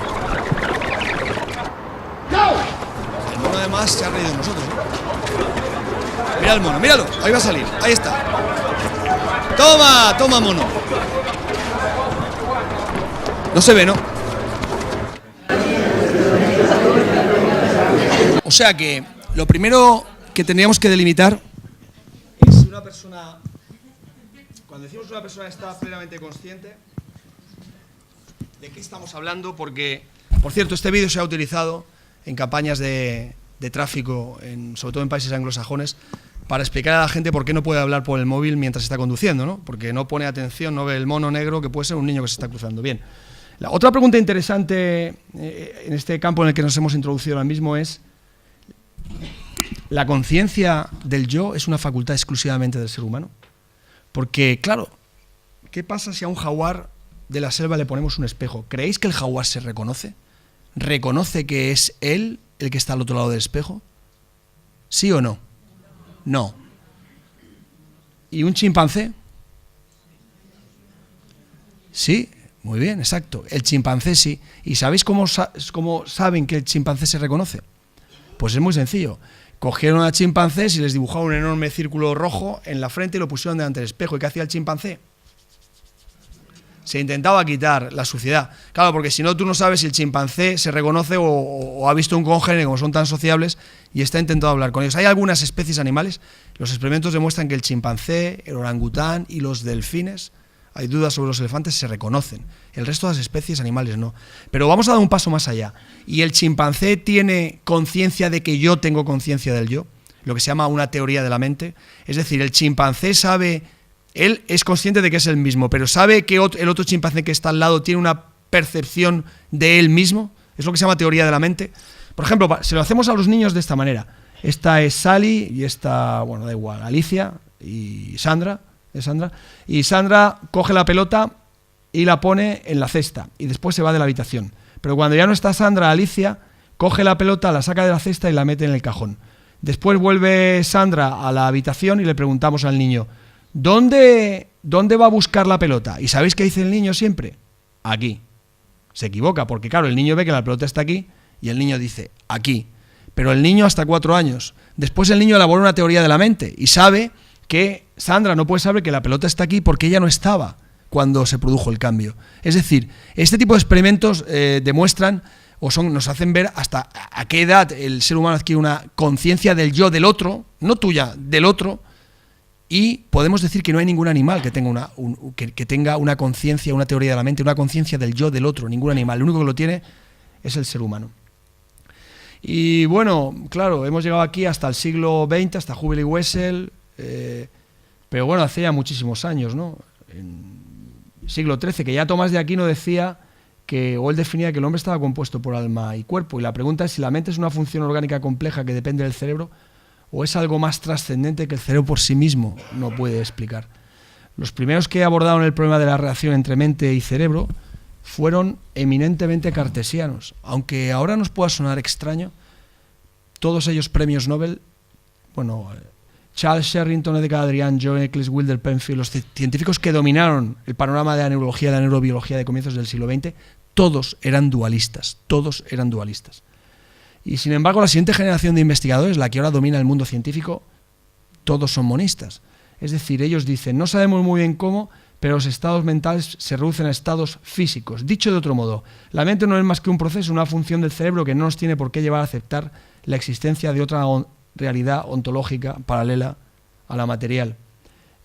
El mono además se ha reído de nosotros, ¿eh? Mira el mono, míralo, ahí va a salir, ahí está. Toma mono. No se ve, ¿no? O sea que lo primero que tendríamos que delimitar es si una persona, cuando decimos una persona está plenamente consciente, ¿de qué estamos hablando? Porque, por cierto, este vídeo se ha utilizado en campañas de tráfico, sobre todo en países anglosajones, para explicar a la gente por qué no puede hablar por el móvil mientras está conduciendo, ¿no? Porque no pone atención, no ve el mono negro, que puede ser un niño que se está cruzando. Bien. La otra pregunta interesante en este campo en el que nos hemos introducido ahora mismo es: ¿la conciencia del yo es una facultad exclusivamente del ser humano? Porque, claro, ¿qué pasa si a un jaguar de la selva le ponemos un espejo? ¿Creéis que el jaguar se reconoce? ¿Reconoce que es él el que está al otro lado del espejo? ¿Sí o no? No. ¿Y un chimpancé? Sí, muy bien, exacto. El chimpancé sí. ¿Y sabéis cómo saben que el chimpancé se reconoce? Pues es muy sencillo. Cogieron a chimpancés y les dibujaron un enorme círculo rojo en la frente y lo pusieron delante del espejo. ¿Y qué hacía el chimpancé? Se intentaba quitar la suciedad. Claro, porque si no, tú no sabes si el chimpancé se reconoce o ha visto un congénere, como son tan sociables, y está intentando hablar con ellos. Hay algunas especies animales, los experimentos demuestran que el chimpancé, el orangután y los delfines, hay dudas sobre los elefantes, se reconocen. El resto de las especies animales no. Pero vamos a dar un paso más allá. ¿Y el chimpancé tiene conciencia de que yo tengo conciencia del yo? Lo que se llama una teoría de la mente. Es decir, el chimpancé sabe... Él es consciente de que es el mismo, pero sabe que el otro chimpancé que está al lado tiene una percepción de él mismo. Es lo que se llama teoría de la mente. Por ejemplo, se lo hacemos a los niños de esta manera. Esta es Sally y esta, bueno, da igual, Alicia y Sandra. Y Sandra coge la pelota y la pone en la cesta y después se va de la habitación. Pero cuando ya no está Sandra, Alicia coge la pelota, la saca de la cesta y la mete en el cajón. Después vuelve Sandra a la habitación y le preguntamos al niño: ¿Dónde va a buscar la pelota? ¿Y sabéis qué dice el niño siempre? Aquí. Se equivoca, porque claro, el niño ve que la pelota está aquí y el niño dice aquí. Pero el niño hasta 4 años. Después el niño elabora una teoría de la mente y sabe que Sandra no puede saber que la pelota está aquí porque ella no estaba cuando se produjo el cambio. Es decir, este tipo de experimentos demuestran nos hacen ver hasta a qué edad el ser humano adquiere una conciencia del yo del otro, no tuya, del otro. Y podemos decir que no hay ningún animal que tenga una conciencia, una teoría de la mente, una conciencia del yo del otro, ningún animal. Lo único que lo tiene es el ser humano. Y bueno, claro, hemos llegado aquí hasta el siglo XX, hasta Hubble y Wessel, pero bueno, hace ya muchísimos años, ¿no? En el siglo XIII, que ya Tomás de Aquino decía o él definía que el hombre estaba compuesto por alma y cuerpo. Y la pregunta es si la mente es una función orgánica compleja que depende del cerebro, o es algo más trascendente que el cerebro por sí mismo no puede explicar. Los primeros que abordaron el problema de la relación entre mente y cerebro fueron eminentemente cartesianos. Aunque ahora nos pueda sonar extraño, todos ellos premios Nobel, Charles Sherrington, Edgar Adrian, John Eccles, Wilder Penfield, los científicos que dominaron el panorama de la neurología y la neurobiología de comienzos del siglo XX, todos eran dualistas. Y sin embargo, la siguiente generación de investigadores, la que ahora domina el mundo científico, todos son monistas. Es decir, ellos dicen, no sabemos muy bien cómo, pero los estados mentales se reducen a estados físicos. Dicho de otro modo, la mente no es más que un proceso, una función del cerebro que no nos tiene por qué llevar a aceptar la existencia de otra realidad ontológica paralela a la material.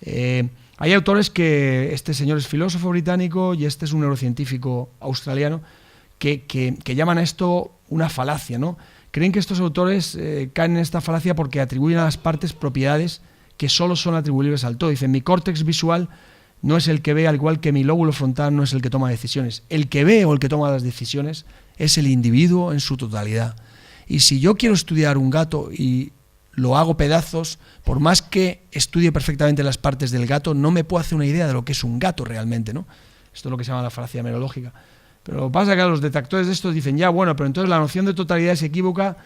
Hay autores que, este señor es filósofo británico y este es un neurocientífico australiano, que llaman a esto una falacia, ¿no? Creen que estos autores caen en esta falacia porque atribuyen a las partes propiedades que solo son atribuibles al todo. Dicen, mi córtex visual no es el que ve, al igual que mi lóbulo frontal no es el que toma decisiones. El que ve o el que toma las decisiones es el individuo en su totalidad. Y si yo quiero estudiar un gato y lo hago pedazos, por más que estudie perfectamente las partes del gato, no me puedo hacer una idea de lo que es un gato realmente, ¿no? Esto es lo que se llama la falacia merológica. Pero lo que pasa es que los detractores de esto dicen, ya, bueno, pero entonces la noción de totalidad es equívoca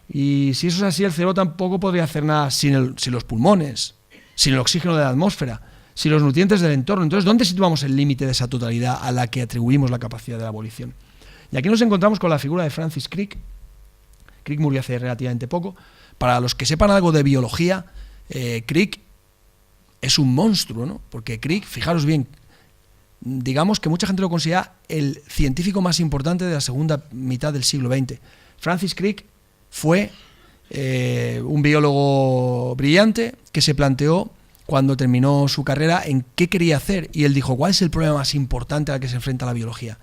y si eso es así, el cerebro tampoco podría hacer nada sin los pulmones, sin el oxígeno de la atmósfera, sin los nutrientes del entorno. Entonces, ¿dónde situamos el límite de esa totalidad a la que atribuimos la capacidad de la abolición? Y aquí nos encontramos con la figura de Francis Crick. Crick murió hace relativamente poco. Para los que sepan algo de biología, Crick es un monstruo, ¿no? Porque Crick, fijaros bien, digamos que mucha gente lo considera el científico más importante de la segunda mitad del siglo XX. Francis Crick fue un biólogo brillante que se planteó cuando terminó su carrera en qué quería hacer, y él dijo, ¿cuál es el problema más importante al que se enfrenta la biología?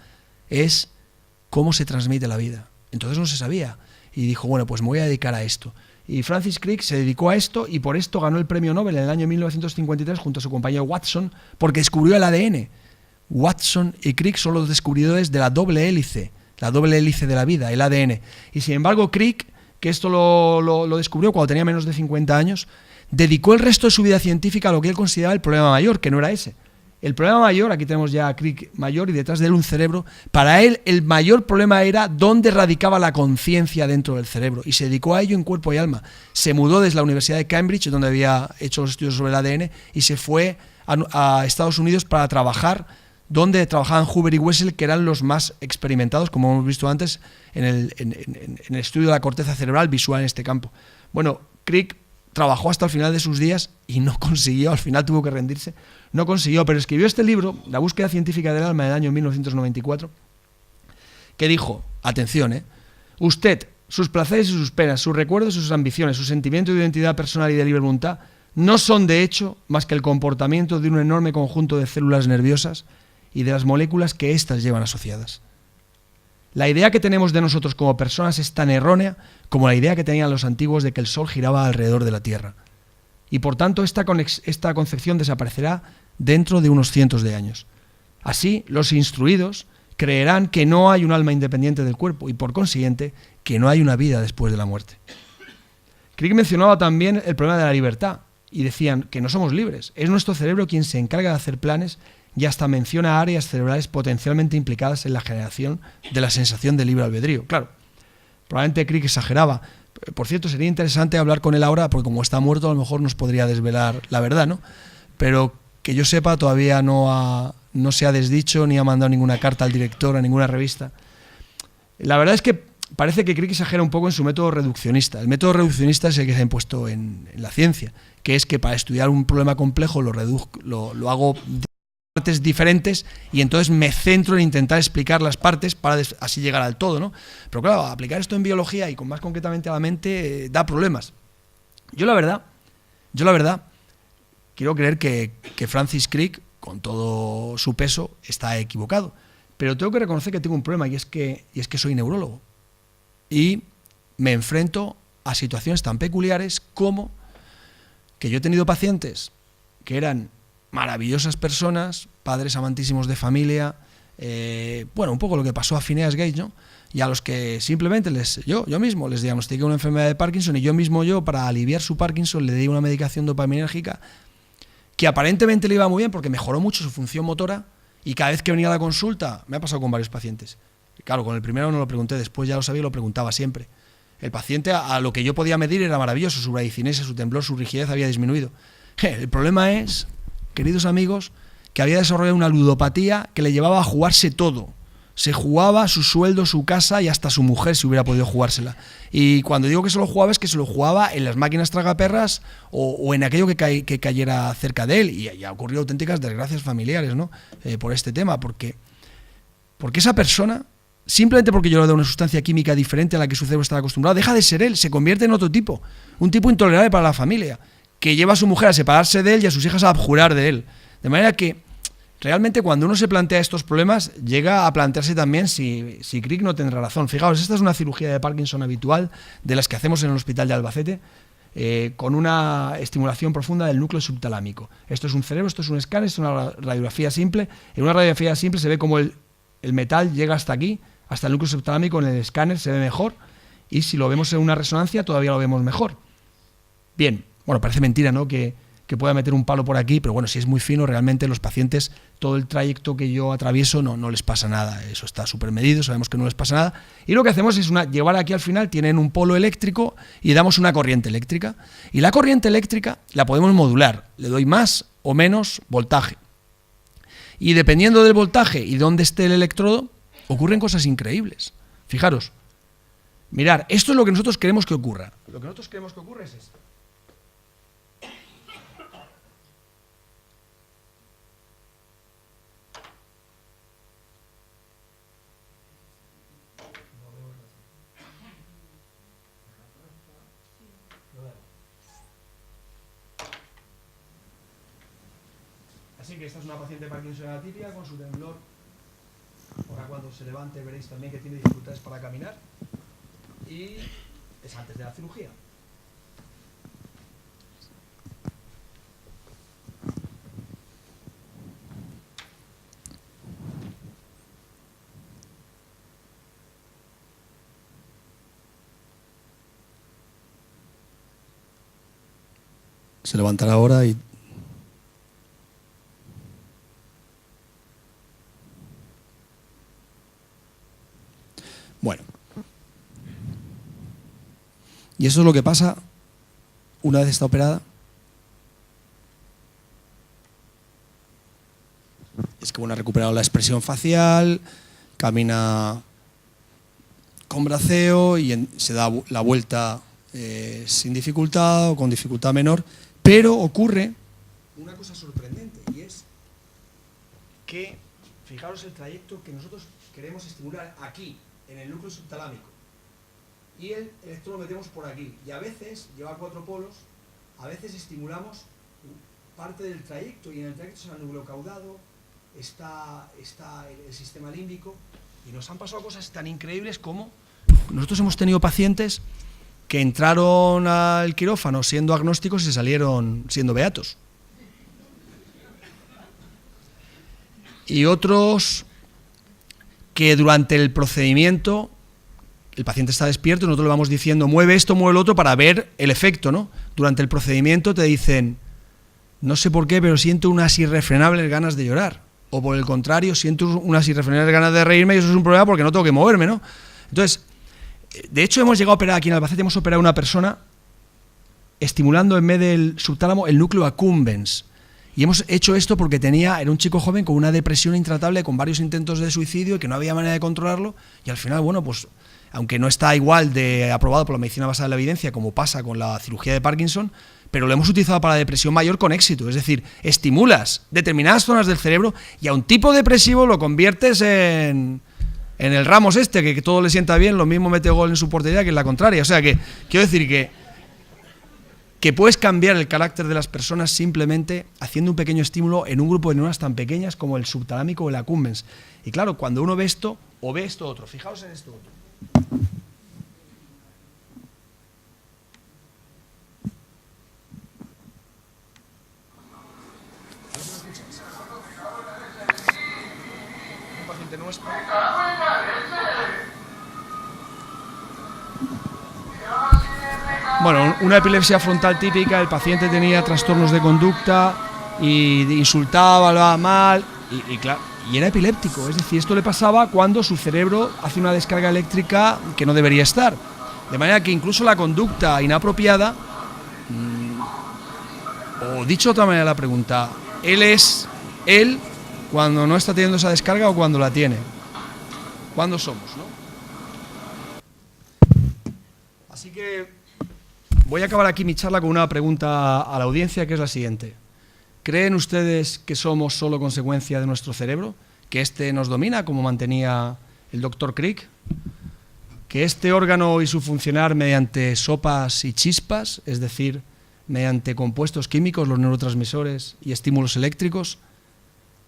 Es cómo se transmite la vida. Entonces no se sabía, y dijo, bueno, pues me voy a dedicar a esto. Y Francis Crick se dedicó a esto y por esto ganó el premio Nobel en el año 1953 junto a su compañero Watson, porque descubrió el ADN. Watson y Crick son los descubridores de la doble hélice de la vida, el ADN. Y sin embargo Crick, que esto lo descubrió cuando tenía menos de 50 años, dedicó el resto de su vida científica a lo que él consideraba el problema mayor, que no era ese. El problema mayor, aquí tenemos ya a Crick mayor y detrás de él un cerebro. Para él el mayor problema era dónde radicaba la conciencia dentro del cerebro, y se dedicó a ello en cuerpo y alma. Se mudó desde la Universidad de Cambridge, donde había hecho los estudios sobre el ADN, y se fue a Estados Unidos para trabajar donde trabajaban Hoover y Wessel, que eran los más experimentados, como hemos visto antes, en el estudio de la corteza cerebral visual en este campo. Bueno, Crick trabajó hasta el final de sus días y no consiguió, al final tuvo que rendirse, no consiguió, pero escribió este libro, La búsqueda científica del alma, del año 1994, que dijo, atención, usted, sus placeres y sus penas, sus recuerdos y sus ambiciones, su sentimiento de identidad personal y de libre voluntad, no son de hecho más que el comportamiento de un enorme conjunto de células nerviosas y de las moléculas que éstas llevan asociadas. La idea que tenemos de nosotros como personas es tan errónea como la idea que tenían los antiguos de que el Sol giraba alrededor de la Tierra. Y por tanto esta concepción desaparecerá dentro de unos cientos de años. Así, los instruidos creerán que no hay un alma independiente del cuerpo y por consiguiente que no hay una vida después de la muerte. Crick mencionaba también el problema de la libertad y decían que no somos libres. Es nuestro cerebro quien se encarga de hacer planes y hasta menciona áreas cerebrales potencialmente implicadas en la generación de la sensación de libre albedrío. Claro, probablemente Crick exageraba. Por cierto, sería interesante hablar con él ahora, porque como está muerto, a lo mejor nos podría desvelar la verdad, ¿no? Pero que yo sepa, todavía no se ha desdicho ni ha mandado ninguna carta al director a ninguna revista. La verdad es que parece que Crick exagera un poco en su método reduccionista. El método reduccionista es el que se ha impuesto en la ciencia, que es que para estudiar un problema complejo lo hago partes diferentes y entonces me centro en intentar explicar las partes para así llegar al todo, ¿no? Pero claro, aplicar esto en biología y con más concretamente a la mente da problemas. Yo la verdad quiero creer que Francis Crick, con todo su peso, está equivocado, pero tengo que reconocer que tengo un problema y es que soy neurólogo y me enfrento a situaciones tan peculiares como que yo he tenido pacientes que eran maravillosas personas, padres amantísimos de familia, un poco lo que pasó a Phineas Gage, ¿no? Y a los que simplemente yo mismo les diagnostiqué una enfermedad de Parkinson y yo para aliviar su Parkinson le di una medicación dopaminérgica que aparentemente le iba muy bien porque mejoró mucho su función motora y cada vez que venía a la consulta, me ha pasado con varios pacientes. Claro, con el primero no lo pregunté, después ya lo sabía y lo preguntaba siempre. El paciente, a lo que yo podía medir, era maravilloso. Su bradicinesia, su temblor, su rigidez había disminuido. El problema es, queridos amigos, que había desarrollado una ludopatía que le llevaba a jugarse todo. Se jugaba su sueldo, su casa y hasta su mujer si hubiera podido jugársela. Y cuando digo que se lo jugaba, es que se lo jugaba en las máquinas tragaperras o en aquello que cayera cerca de él. Y ha ocurrido auténticas desgracias familiares, ¿no? Por este tema, porque esa persona, simplemente porque yo le doy una sustancia química diferente a la que su cerebro está acostumbrado, deja de ser él, se convierte en otro tipo, un tipo intolerable para la familia, que lleva a su mujer a separarse de él y a sus hijas a abjurar de él. De manera que realmente cuando uno se plantea estos problemas, llega a plantearse también si Crick no tendrá razón. Fijaos, esta es una cirugía de Parkinson habitual, de las que hacemos en el hospital de Albacete, con una estimulación profunda del núcleo subtalámico. Esto es un cerebro, esto es un escáner, esto es una radiografía simple. En una radiografía simple se ve como el metal llega hasta aquí, hasta el núcleo subtalámico. En el escáner se ve mejor, y si lo vemos en una resonancia todavía lo vemos mejor. Bien, bueno, parece mentira, ¿no?, que pueda meter un palo por aquí, pero bueno, si es muy fino, realmente los pacientes, todo el trayecto que yo atravieso no les pasa nada, eso está súper medido, sabemos que no les pasa nada, y lo que hacemos es llevar aquí al final, tienen un polo eléctrico y damos una corriente eléctrica, y la corriente eléctrica la podemos modular, le doy más o menos voltaje, y dependiendo del voltaje y dónde esté el electrodo, ocurren cosas increíbles. Fijaros, mirad, esto es lo que nosotros queremos que ocurra, lo que nosotros queremos que ocurra es esto. Así que esta es una paciente parkinsoniana típica con su temblor. Ahora cuando se levante veréis también que tiene dificultades para caminar. Y es antes de la cirugía. Se levantará ahora y... Bueno. Y eso es lo que pasa una vez está operada. Es que bueno, ha recuperado la expresión facial, camina con braceo y se da la vuelta sin dificultad o con dificultad menor, pero ocurre una cosa sorprendente, y es que, fijaros el trayecto que nosotros queremos estimular aquí, en el núcleo subtalámico, y el electrodo lo metemos por aquí, y a veces lleva 4 polos, a veces estimulamos parte del trayecto, y en el trayecto está el núcleo caudado, está el sistema límbico, y nos han pasado cosas tan increíbles como nosotros hemos tenido pacientes que entraron al quirófano siendo agnósticos y se salieron siendo beatos. Y otros que durante el procedimiento el paciente está despierto y nosotros le vamos diciendo mueve esto, mueve lo otro para ver el efecto, ¿no? Durante el procedimiento te dicen no sé por qué, pero siento unas irrefrenables ganas de llorar. O por el contrario, siento unas irrefrenables ganas de reírme y eso es un problema porque no tengo que moverme, ¿no? Entonces, de hecho hemos llegado a operar aquí en Albacete, hemos operado a una persona estimulando en vez del subtálamo el núcleo accumbens. Y hemos hecho esto porque era un chico joven con una depresión intratable, con varios intentos de suicidio y que no había manera de controlarlo, y al final, bueno, pues aunque no está igual de aprobado por la medicina basada en la evidencia como pasa con la cirugía de Parkinson, pero lo hemos utilizado para la depresión mayor con éxito, es decir, estimulas determinadas zonas del cerebro y a un tipo depresivo lo conviertes en el Ramos que todo le sienta bien, lo mismo mete gol en su portería que en la contraria, o sea que, quiero decir que puedes cambiar el carácter de las personas simplemente haciendo un pequeño estímulo en un grupo de neuronas tan pequeñas como el subtalámico o el accumbens. Y claro, cuando uno ve esto o ve esto otro, fijaos en esto otro. Un paciente nuestro. Bueno, una epilepsia frontal típica, el paciente tenía trastornos de conducta y insultaba, hablaba mal y era epiléptico, es decir, esto le pasaba cuando su cerebro hace una descarga eléctrica que no debería estar. De manera que incluso la conducta inapropiada, o dicho de otra manera la pregunta, él es él cuando no está teniendo esa descarga o cuando la tiene. ¿Cuándo somos, no? Así que voy a acabar aquí mi charla con una pregunta a la audiencia, que es la siguiente. ¿Creen ustedes que somos solo consecuencia de nuestro cerebro? ¿Que este nos domina, como mantenía el doctor Crick? ¿Que este órgano y su funcionar mediante sopas y chispas, es decir, mediante compuestos químicos, los neurotransmisores y estímulos eléctricos,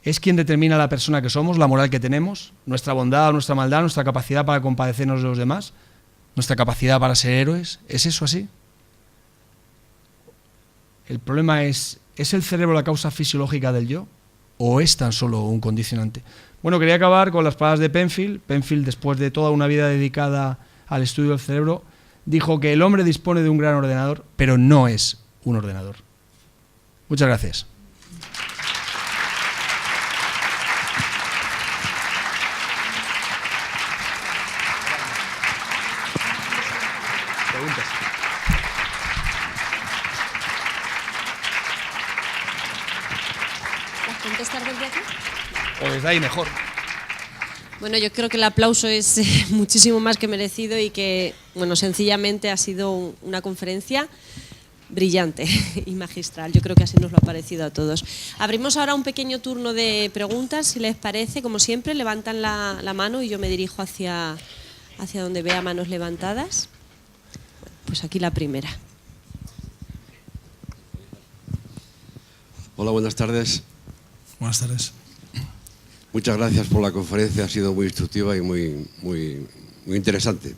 es quien determina la persona que somos, la moral que tenemos, nuestra bondad o nuestra maldad, nuestra capacidad para compadecernos de los demás, nuestra capacidad para ser héroes? ¿Es eso así? El problema ¿es el cerebro la causa fisiológica del yo o es tan solo un condicionante? Bueno, quería acabar con las palabras de Penfield. Penfield, después de toda una vida dedicada al estudio del cerebro, dijo que el hombre dispone de un gran ordenador, pero no es un ordenador. Muchas gracias. Preguntas. ¿Las contestas desde aquí? O desde ahí mejor. Bueno, yo creo que el aplauso es muchísimo más que merecido y que, bueno, sencillamente ha sido una conferencia brillante y magistral. Yo creo que así nos lo ha parecido a todos. Abrimos ahora un pequeño turno de preguntas, si les parece. Como siempre, levantan la mano y yo me dirijo hacia donde vea manos levantadas. Pues aquí la primera. Hola, buenas tardes. Buenas tardes. Muchas gracias por la conferencia, ha sido muy instructiva y muy interesante.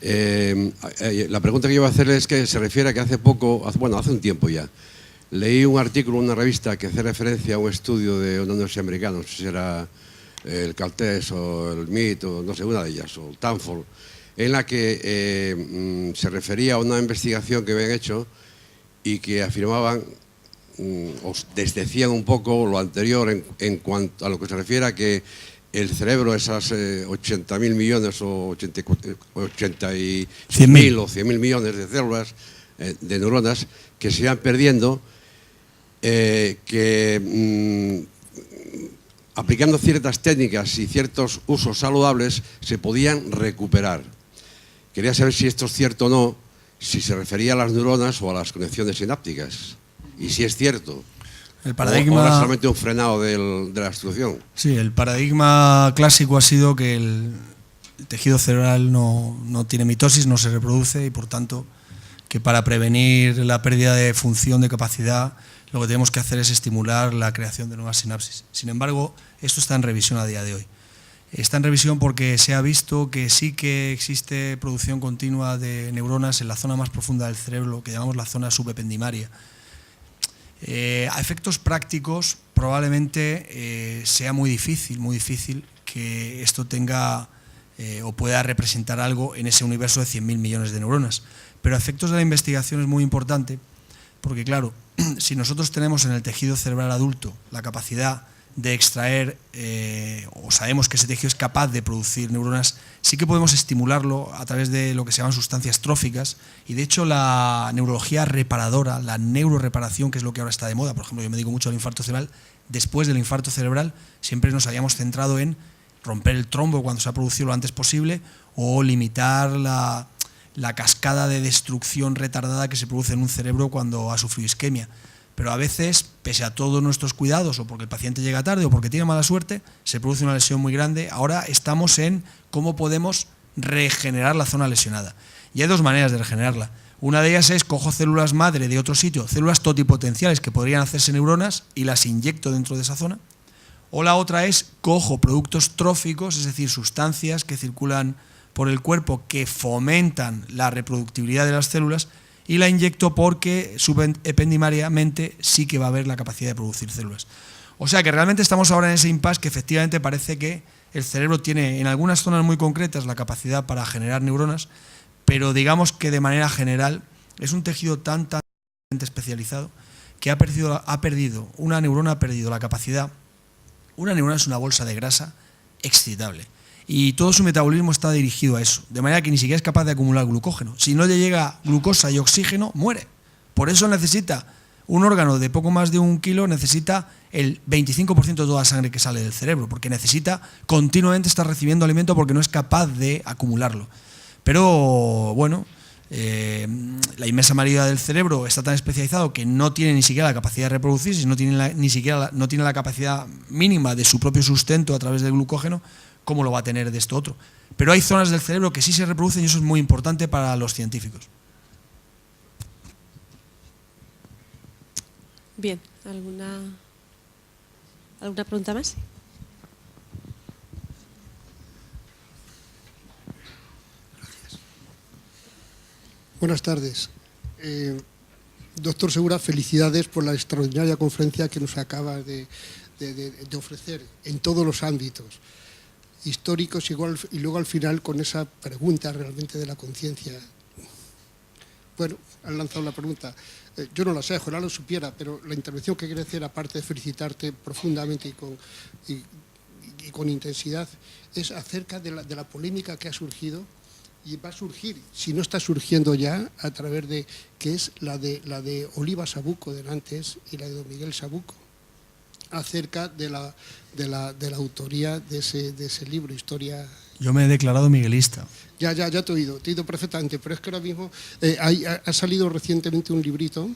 La pregunta que yo voy a hacerle es que se refiere a que hace un tiempo ya, leí un artículo en una revista que hace referencia a un estudio de una universidad americana, no sé si era el Caltech o el MIT o no sé, una de ellas, o el Stanford, en la que se refería a una investigación que habían hecho y que afirmaban o desdecían un poco lo anterior en cuanto a lo que se refiere a que el cerebro, esas 80.000 millones o 100.000 o 100.000 millones de células, de neuronas, que se iban perdiendo, aplicando ciertas técnicas y ciertos usos saludables se podían recuperar. Quería saber si esto es cierto o no, si se refería a las neuronas o a las conexiones sinápticas. Y si es cierto, el paradigma, o era solamente un frenado de la instrucción. Sí, el paradigma clásico ha sido que el tejido cerebral no tiene mitosis, no se reproduce y por tanto que para prevenir la pérdida de función, de capacidad, lo que tenemos que hacer es estimular la creación de nuevas sinapsis. Sin embargo, esto está en revisión a día de hoy. Está en revisión porque se ha visto que sí que existe producción continua de neuronas en la zona más profunda del cerebro, lo que llamamos la zona subependimaria. A efectos prácticos probablemente sea muy difícil que esto tenga o pueda representar algo en ese universo de 100.000 millones de neuronas. Pero a efectos de la investigación es muy importante porque, claro, si nosotros tenemos en el tejido cerebral adulto la capacidad de extraer, o sabemos que ese tejido es capaz de producir neuronas, sí que podemos estimularlo a través de lo que se llaman sustancias tróficas y de hecho la neurología reparadora, la neuroreparación, que es lo que ahora está de moda, por ejemplo yo me dedico mucho al infarto cerebral, después del infarto cerebral siempre nos habíamos centrado en romper el trombo cuando se ha producido lo antes posible o limitar la cascada de destrucción retardada que se produce en un cerebro cuando ha sufrido isquemia. Pero a veces, pese a todos nuestros cuidados, o porque el paciente llega tarde o porque tiene mala suerte, se produce una lesión muy grande. Ahora estamos en cómo podemos regenerar la zona lesionada. Y hay dos maneras de regenerarla. Una de ellas es cojo células madre de otro sitio, células totipotenciales que podrían hacerse neuronas y las inyecto dentro de esa zona. O la otra es cojo productos tróficos, es decir, sustancias que circulan por el cuerpo que fomentan la reproductibilidad de las células y la inyecto porque subependimariamente sí que va a haber la capacidad de producir células. O sea que realmente estamos ahora en ese impasse que efectivamente parece que el cerebro tiene en algunas zonas muy concretas la capacidad para generar neuronas, pero digamos que de manera general es un tejido tan especializado que una neurona ha perdido la capacidad. Una neurona es una bolsa de grasa excitable y todo su metabolismo está dirigido a eso, de manera que ni siquiera es capaz de acumular glucógeno. Si no le llega glucosa y oxígeno, muere. Por eso necesita un órgano de poco más de 1 kilo, necesita el 25% de toda la sangre que sale del cerebro, porque necesita continuamente estar recibiendo alimento porque no es capaz de acumularlo. Pero bueno, la inmensa mayoría del cerebro está tan especializado que no tiene ni siquiera la capacidad de reproducirse, no tiene no tiene la capacidad mínima de su propio sustento a través del glucógeno, ¿cómo lo va a tener de esto otro? Pero hay zonas del cerebro que sí se reproducen y eso es muy importante para los científicos. Bien, ¿alguna pregunta más? Buenas tardes. Doctor Segura, felicidades por la extraordinaria conferencia que nos acaba de ofrecer en todos los ámbitos históricos y luego al final con esa pregunta realmente de la conciencia. Bueno, han lanzado la pregunta. Yo no la sé, ojalá lo supiera, pero la intervención que quería hacer, aparte de felicitarte profundamente y con intensidad, es acerca de la polémica que ha surgido y va a surgir, si no está surgiendo ya, a través de, que es la de Oliva Sabuco de antes y la de Don Miguel Sabuco, acerca de la autoría de ese libro, Historia. Yo me he declarado miguelista. Ya te he oído perfectamente, pero es que ahora mismo ha salido recientemente un librito,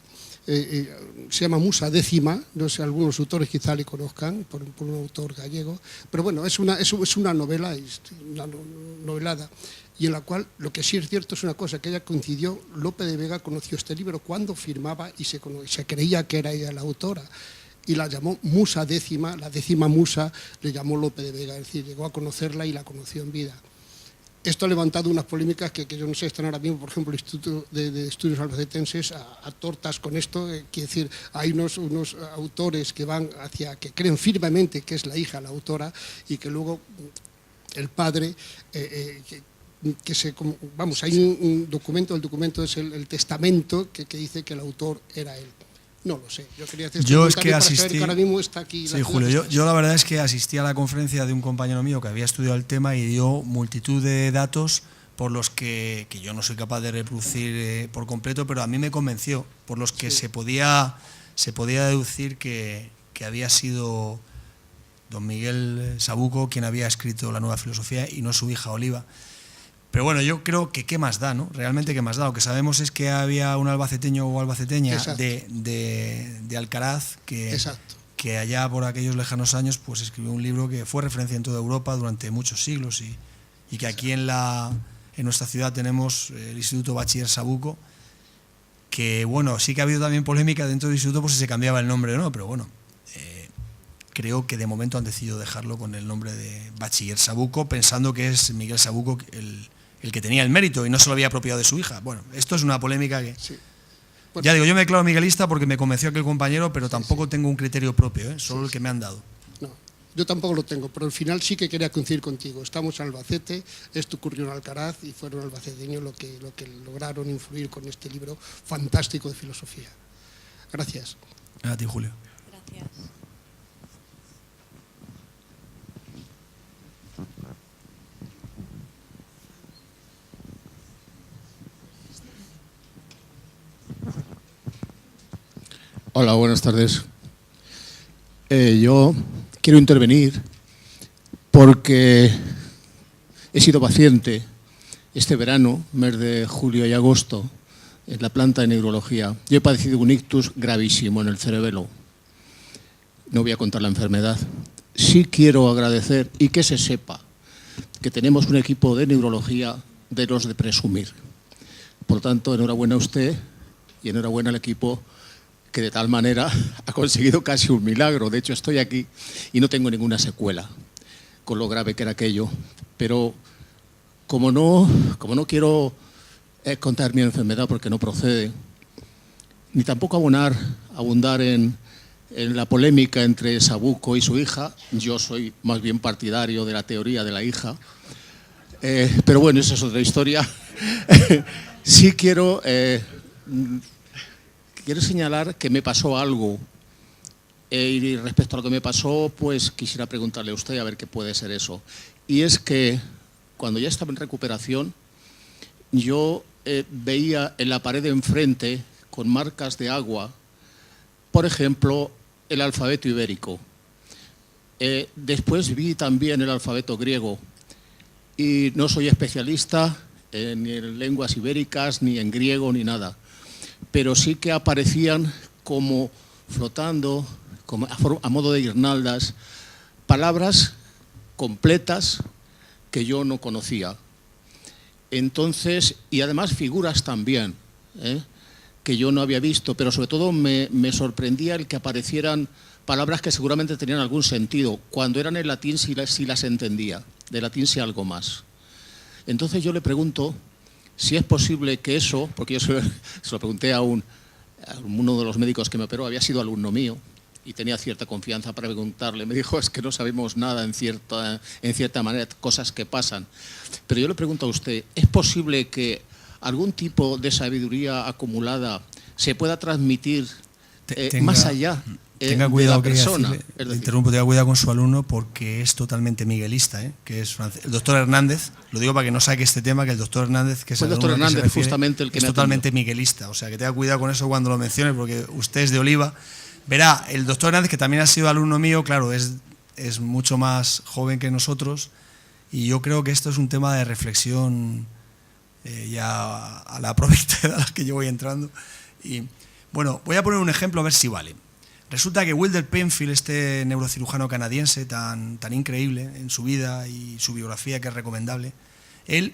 se llama Musa Décima, no sé, algunos autores quizá le conozcan, por un autor gallego, pero bueno, es una novela, una novelada, y en la cual lo que sí es cierto es una cosa, que ella coincidió, Lope de Vega conoció este libro cuando firmaba y se creía que era ella la autora, y la llamó Musa Décima, la décima musa le llamó Lope de Vega, es decir, llegó a conocerla y la conoció en vida. Esto ha levantado unas polémicas que yo no sé, están ahora mismo, por ejemplo, el Instituto de Estudios Albacetenses a tortas con esto, quiere decir, hay unos autores que que creen firmemente que es la hija la autora y que luego el padre, hay un documento, el documento es el testamento que dice que el autor era él. No lo sé, yo quería decir yo es que asistí, que ahora mismo está aquí. Sí, Julio, yo la verdad es que asistí a la conferencia de un compañero mío que había estudiado el tema y dio multitud de datos por los que yo no soy capaz de reproducir por completo, pero a mí me convenció, por los que se podía deducir que había sido don Miguel Sabuco quien había escrito la Nueva Filosofía y no su hija Oliva. Pero bueno, yo creo que qué más da, ¿no? Realmente qué más da. Lo que sabemos es que había un albaceteño o albaceteña de Alcaraz que allá por aquellos lejanos años pues escribió un libro que fue referencia en toda Europa durante muchos siglos y que aquí en nuestra ciudad tenemos el Instituto Bachiller Sabuco, que bueno, sí que ha habido también polémica dentro del instituto por si se cambiaba el nombre o no, pero bueno, creo que de momento han decidido dejarlo con el nombre de Bachiller Sabuco, pensando que es Miguel Sabuco el que tenía el mérito y no se lo había apropiado de su hija. Bueno, esto es una polémica que... Sí. Bueno, ya digo, yo me declaro miguelista porque me convenció aquel compañero, pero tampoco tengo un criterio propio, solo el que me han dado. No, yo tampoco lo tengo, pero al final sí que quería coincidir contigo. Estamos en Albacete, esto ocurrió en Alcaraz y fueron albaceteños lo que lograron influir con este libro fantástico de filosofía. Gracias. A ti, Julio. Gracias. Hola, buenas tardes. Yo quiero intervenir porque he sido paciente este verano, mes de julio y agosto, en la planta de neurología. Yo he padecido un ictus gravísimo en el cerebelo. No voy a contar la enfermedad. Sí quiero agradecer y que se sepa que tenemos un equipo de neurología de los de presumir. Por lo tanto, enhorabuena a usted y enhorabuena al equipo que de tal manera ha conseguido casi un milagro. De hecho, estoy aquí y no tengo ninguna secuela, con lo grave que era aquello. Pero como no quiero contar mi enfermedad porque no procede, ni tampoco abundar en la polémica entre Sabuco y su hija, yo soy más bien partidario de la teoría de la hija, pero bueno, esa es otra historia. Sí quiero señalar que me pasó algo y respecto a lo que me pasó, pues quisiera preguntarle a usted a ver qué puede ser eso. y es que cuando ya estaba en recuperación, yo veía en la pared de enfrente, con marcas de agua, por ejemplo, el alfabeto ibérico. Después vi también el alfabeto griego, y no soy especialista ni en lenguas ibéricas, ni en griego, ni nada, pero sí que aparecían como flotando, como a modo de guirnaldas, palabras completas que yo no conocía. Entonces, y además figuras también, que yo no había visto, pero sobre todo me sorprendía el que aparecieran palabras que seguramente tenían algún sentido. Cuando eran en latín sí las entendía, de latín sí algo más. Entonces yo le pregunto si es posible que eso, porque yo se lo pregunté a uno de los médicos que me operó, había sido alumno mío, y tenía cierta confianza para preguntarle. Me dijo, es que no sabemos nada en cierta manera, cosas que pasan. Pero yo le pregunto a usted, ¿es posible que algún tipo de sabiduría acumulada se pueda transmitir más allá tenga cuidado, de la persona? Interrumpo, tenga cuidado con su alumno porque es totalmente miguelista, que es francés. El doctor Hernández, lo digo para que no saque este tema, que el doctor Hernández, que es el doctor Hernández, refiere, justamente el que es totalmente miguelista. O sea, que tenga cuidado con eso cuando lo mencione, porque usted es de Oliva. Verá, el doctor Hernández, que también ha sido alumno mío, claro, es mucho más joven que nosotros, y yo creo que esto es un tema de reflexión ya a la propia edad a la que yo voy entrando. Y bueno, voy a poner un ejemplo a ver si vale. Resulta que Wilder Penfield, este neurocirujano canadiense tan increíble en su vida y su biografía, que es recomendable, él,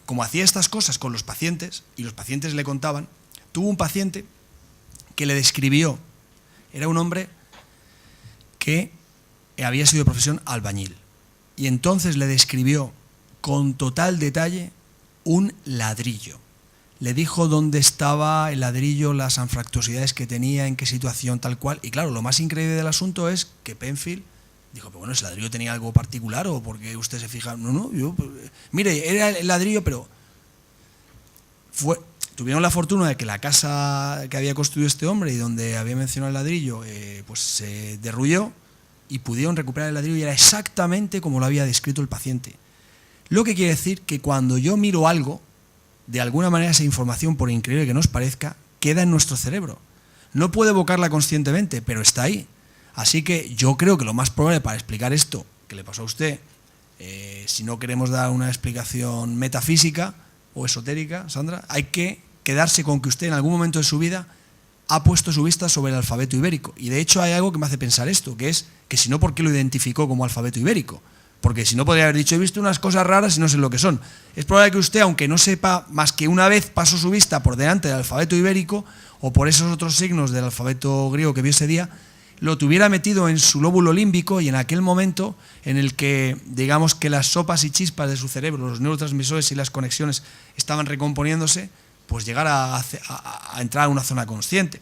como hacía estas cosas con los pacientes, y los pacientes le contaban, tuvo un paciente que le describió. Era un hombre que había sido de profesión albañil, y entonces le describió con total detalle un ladrillo. Le dijo dónde estaba el ladrillo, las anfractuosidades que tenía, en qué situación, tal cual. Y claro, lo más increíble del asunto es que Penfield dijo, pero bueno, ¿ese ladrillo tenía algo particular o porque usted se fija? No, mire, era el ladrillo, pero tuvieron la fortuna de que la casa que había construido este hombre y donde había mencionado el ladrillo, pues se derrulló, y pudieron recuperar el ladrillo y era exactamente como lo había descrito el paciente. Lo que quiere decir que cuando yo miro algo, de alguna manera esa información, por increíble que nos parezca, queda en nuestro cerebro. No puedo evocarla conscientemente, pero está ahí. Así que yo creo que lo más probable para explicar esto que le pasó a usted, si no queremos dar una explicación metafísica o esotérica, Sandra, hay que quedarse con que usted en algún momento de su vida ha puesto su vista sobre el alfabeto ibérico. Y de hecho hay algo que me hace pensar esto, que es que si no, ¿por qué lo identificó como alfabeto ibérico? Porque si no, podría haber dicho, he visto unas cosas raras y no sé lo que son. Es probable que usted, aunque no sepa, más que una vez pasó su vista por delante del alfabeto ibérico o por esos otros signos del alfabeto griego que vio ese día, lo tuviera metido en su lóbulo límbico, y en aquel momento en el que, digamos, que las sopas y chispas de su cerebro, los neurotransmisores y las conexiones estaban recomponiéndose, pues llegar a entrar a una zona consciente.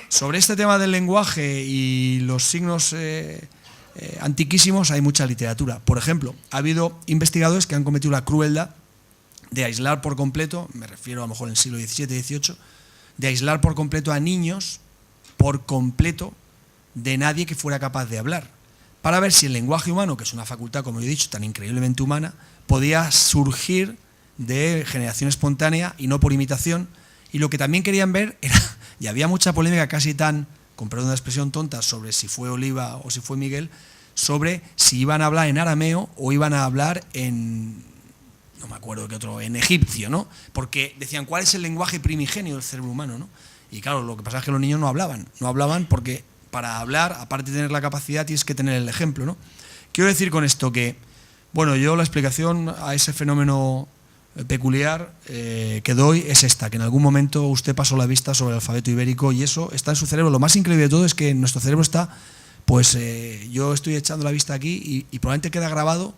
Sobre este tema del lenguaje y los signos antiquísimos hay mucha literatura. Por ejemplo, ha habido investigadores que han cometido la crueldad de aislar por completo, me refiero a lo mejor en el siglo XVII y XVIII, de aislar por completo a niños, por completo, de nadie que fuera capaz de hablar, para ver si el lenguaje humano, que es una facultad, como yo he dicho, tan increíblemente humana, podía surgir de generación espontánea y no por imitación. Y lo que también querían ver era, y había mucha polémica casi tan, con perdón de la expresión tonta, sobre si fue Oliva o si fue Miguel, sobre si iban a hablar en arameo o iban a hablar en, no me acuerdo qué otro, en egipcio, ¿no? Porque decían, ¿cuál es el lenguaje primigenio del cerebro humano, ¿no? Y claro, lo que pasa es que los niños no hablaban porque para hablar, aparte de tener la capacidad, tienes que tener el ejemplo, ¿no? Quiero decir con esto que, bueno, yo la explicación a ese fenómeno peculiar que doy es esta, que en algún momento usted pasó la vista sobre el alfabeto ibérico y eso está en su cerebro. Lo más increíble de todo es que en nuestro cerebro está, pues yo estoy echando la vista aquí y probablemente queda grabado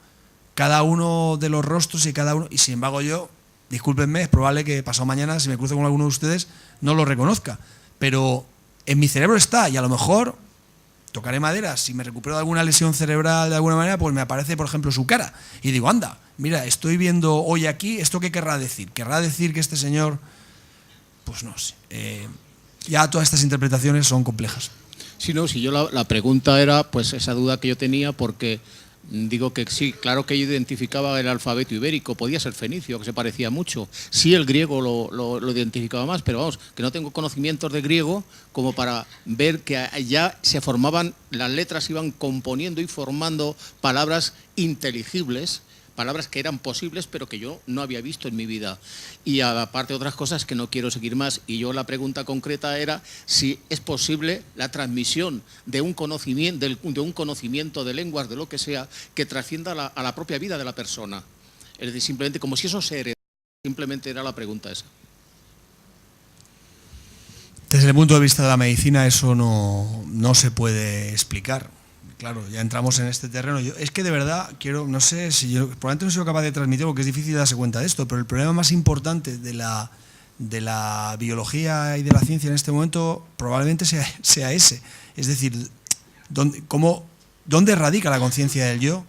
cada uno de los rostros y cada uno, y sin embargo yo, discúlpenme, es probable que pasado mañana, si me cruzo con alguno de ustedes, no lo reconozca, pero en mi cerebro está, y a lo mejor tocaré madera, si me recupero de alguna lesión cerebral de alguna manera, pues me aparece, por ejemplo, su cara. Y digo, anda, mira, estoy viendo hoy aquí, ¿esto qué querrá decir? ¿Querrá decir que este señor...? Pues no sé. Ya todas estas interpretaciones son complejas. Sí, no, si yo la pregunta era, pues esa duda que yo tenía, porque Digo que sí, claro que yo identificaba el alfabeto ibérico, podía ser fenicio, que se parecía mucho. Sí, el griego lo identificaba más, pero vamos, que no tengo conocimientos de griego como para ver que ya se formaban, las letras iban componiendo y formando palabras inteligibles, palabras que eran posibles pero que yo no había visto en mi vida. Y aparte de otras cosas que no quiero seguir más, y yo la pregunta concreta era si es posible la transmisión de un conocimiento de lenguas, de lo que sea, que trascienda a la propia vida de la persona. Es decir, simplemente como si eso se heredara, simplemente era la pregunta esa. Desde el punto de vista de la medicina eso no se puede explicar. Claro, ya entramos en este terreno. Es que de verdad no sé si yo, probablemente no he sido capaz de transmitir porque es difícil darse cuenta de esto, pero el problema más importante de la biología y de la ciencia en este momento probablemente sea ese. Es decir, ¿dónde radica la conciencia del yo?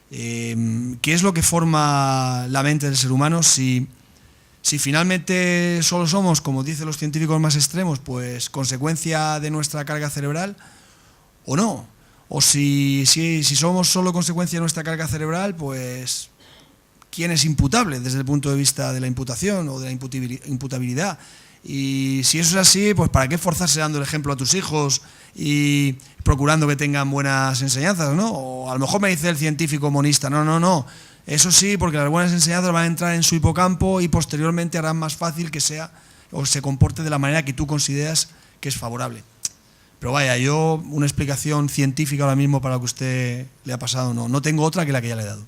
¿Qué es lo que forma la mente del ser humano? Si finalmente solo somos, como dicen los científicos más extremos, pues consecuencia de nuestra carga cerebral o no. O si somos solo consecuencia de nuestra carga cerebral, pues ¿quién es imputable desde el punto de vista de la imputación o de la imputabilidad? Y si eso es así, pues ¿para qué forzarse dando el ejemplo a tus hijos y procurando que tengan buenas enseñanzas, ¿no? O a lo mejor me dice el científico monista, no. Eso sí, porque las buenas enseñanzas van a entrar en su hipocampo y posteriormente harán más fácil que sea o se comporte de la manera que tú consideras que es favorable. Pero vaya, yo una explicación científica ahora mismo para lo que usted le ha pasado no tengo otra que la que ya le he dado.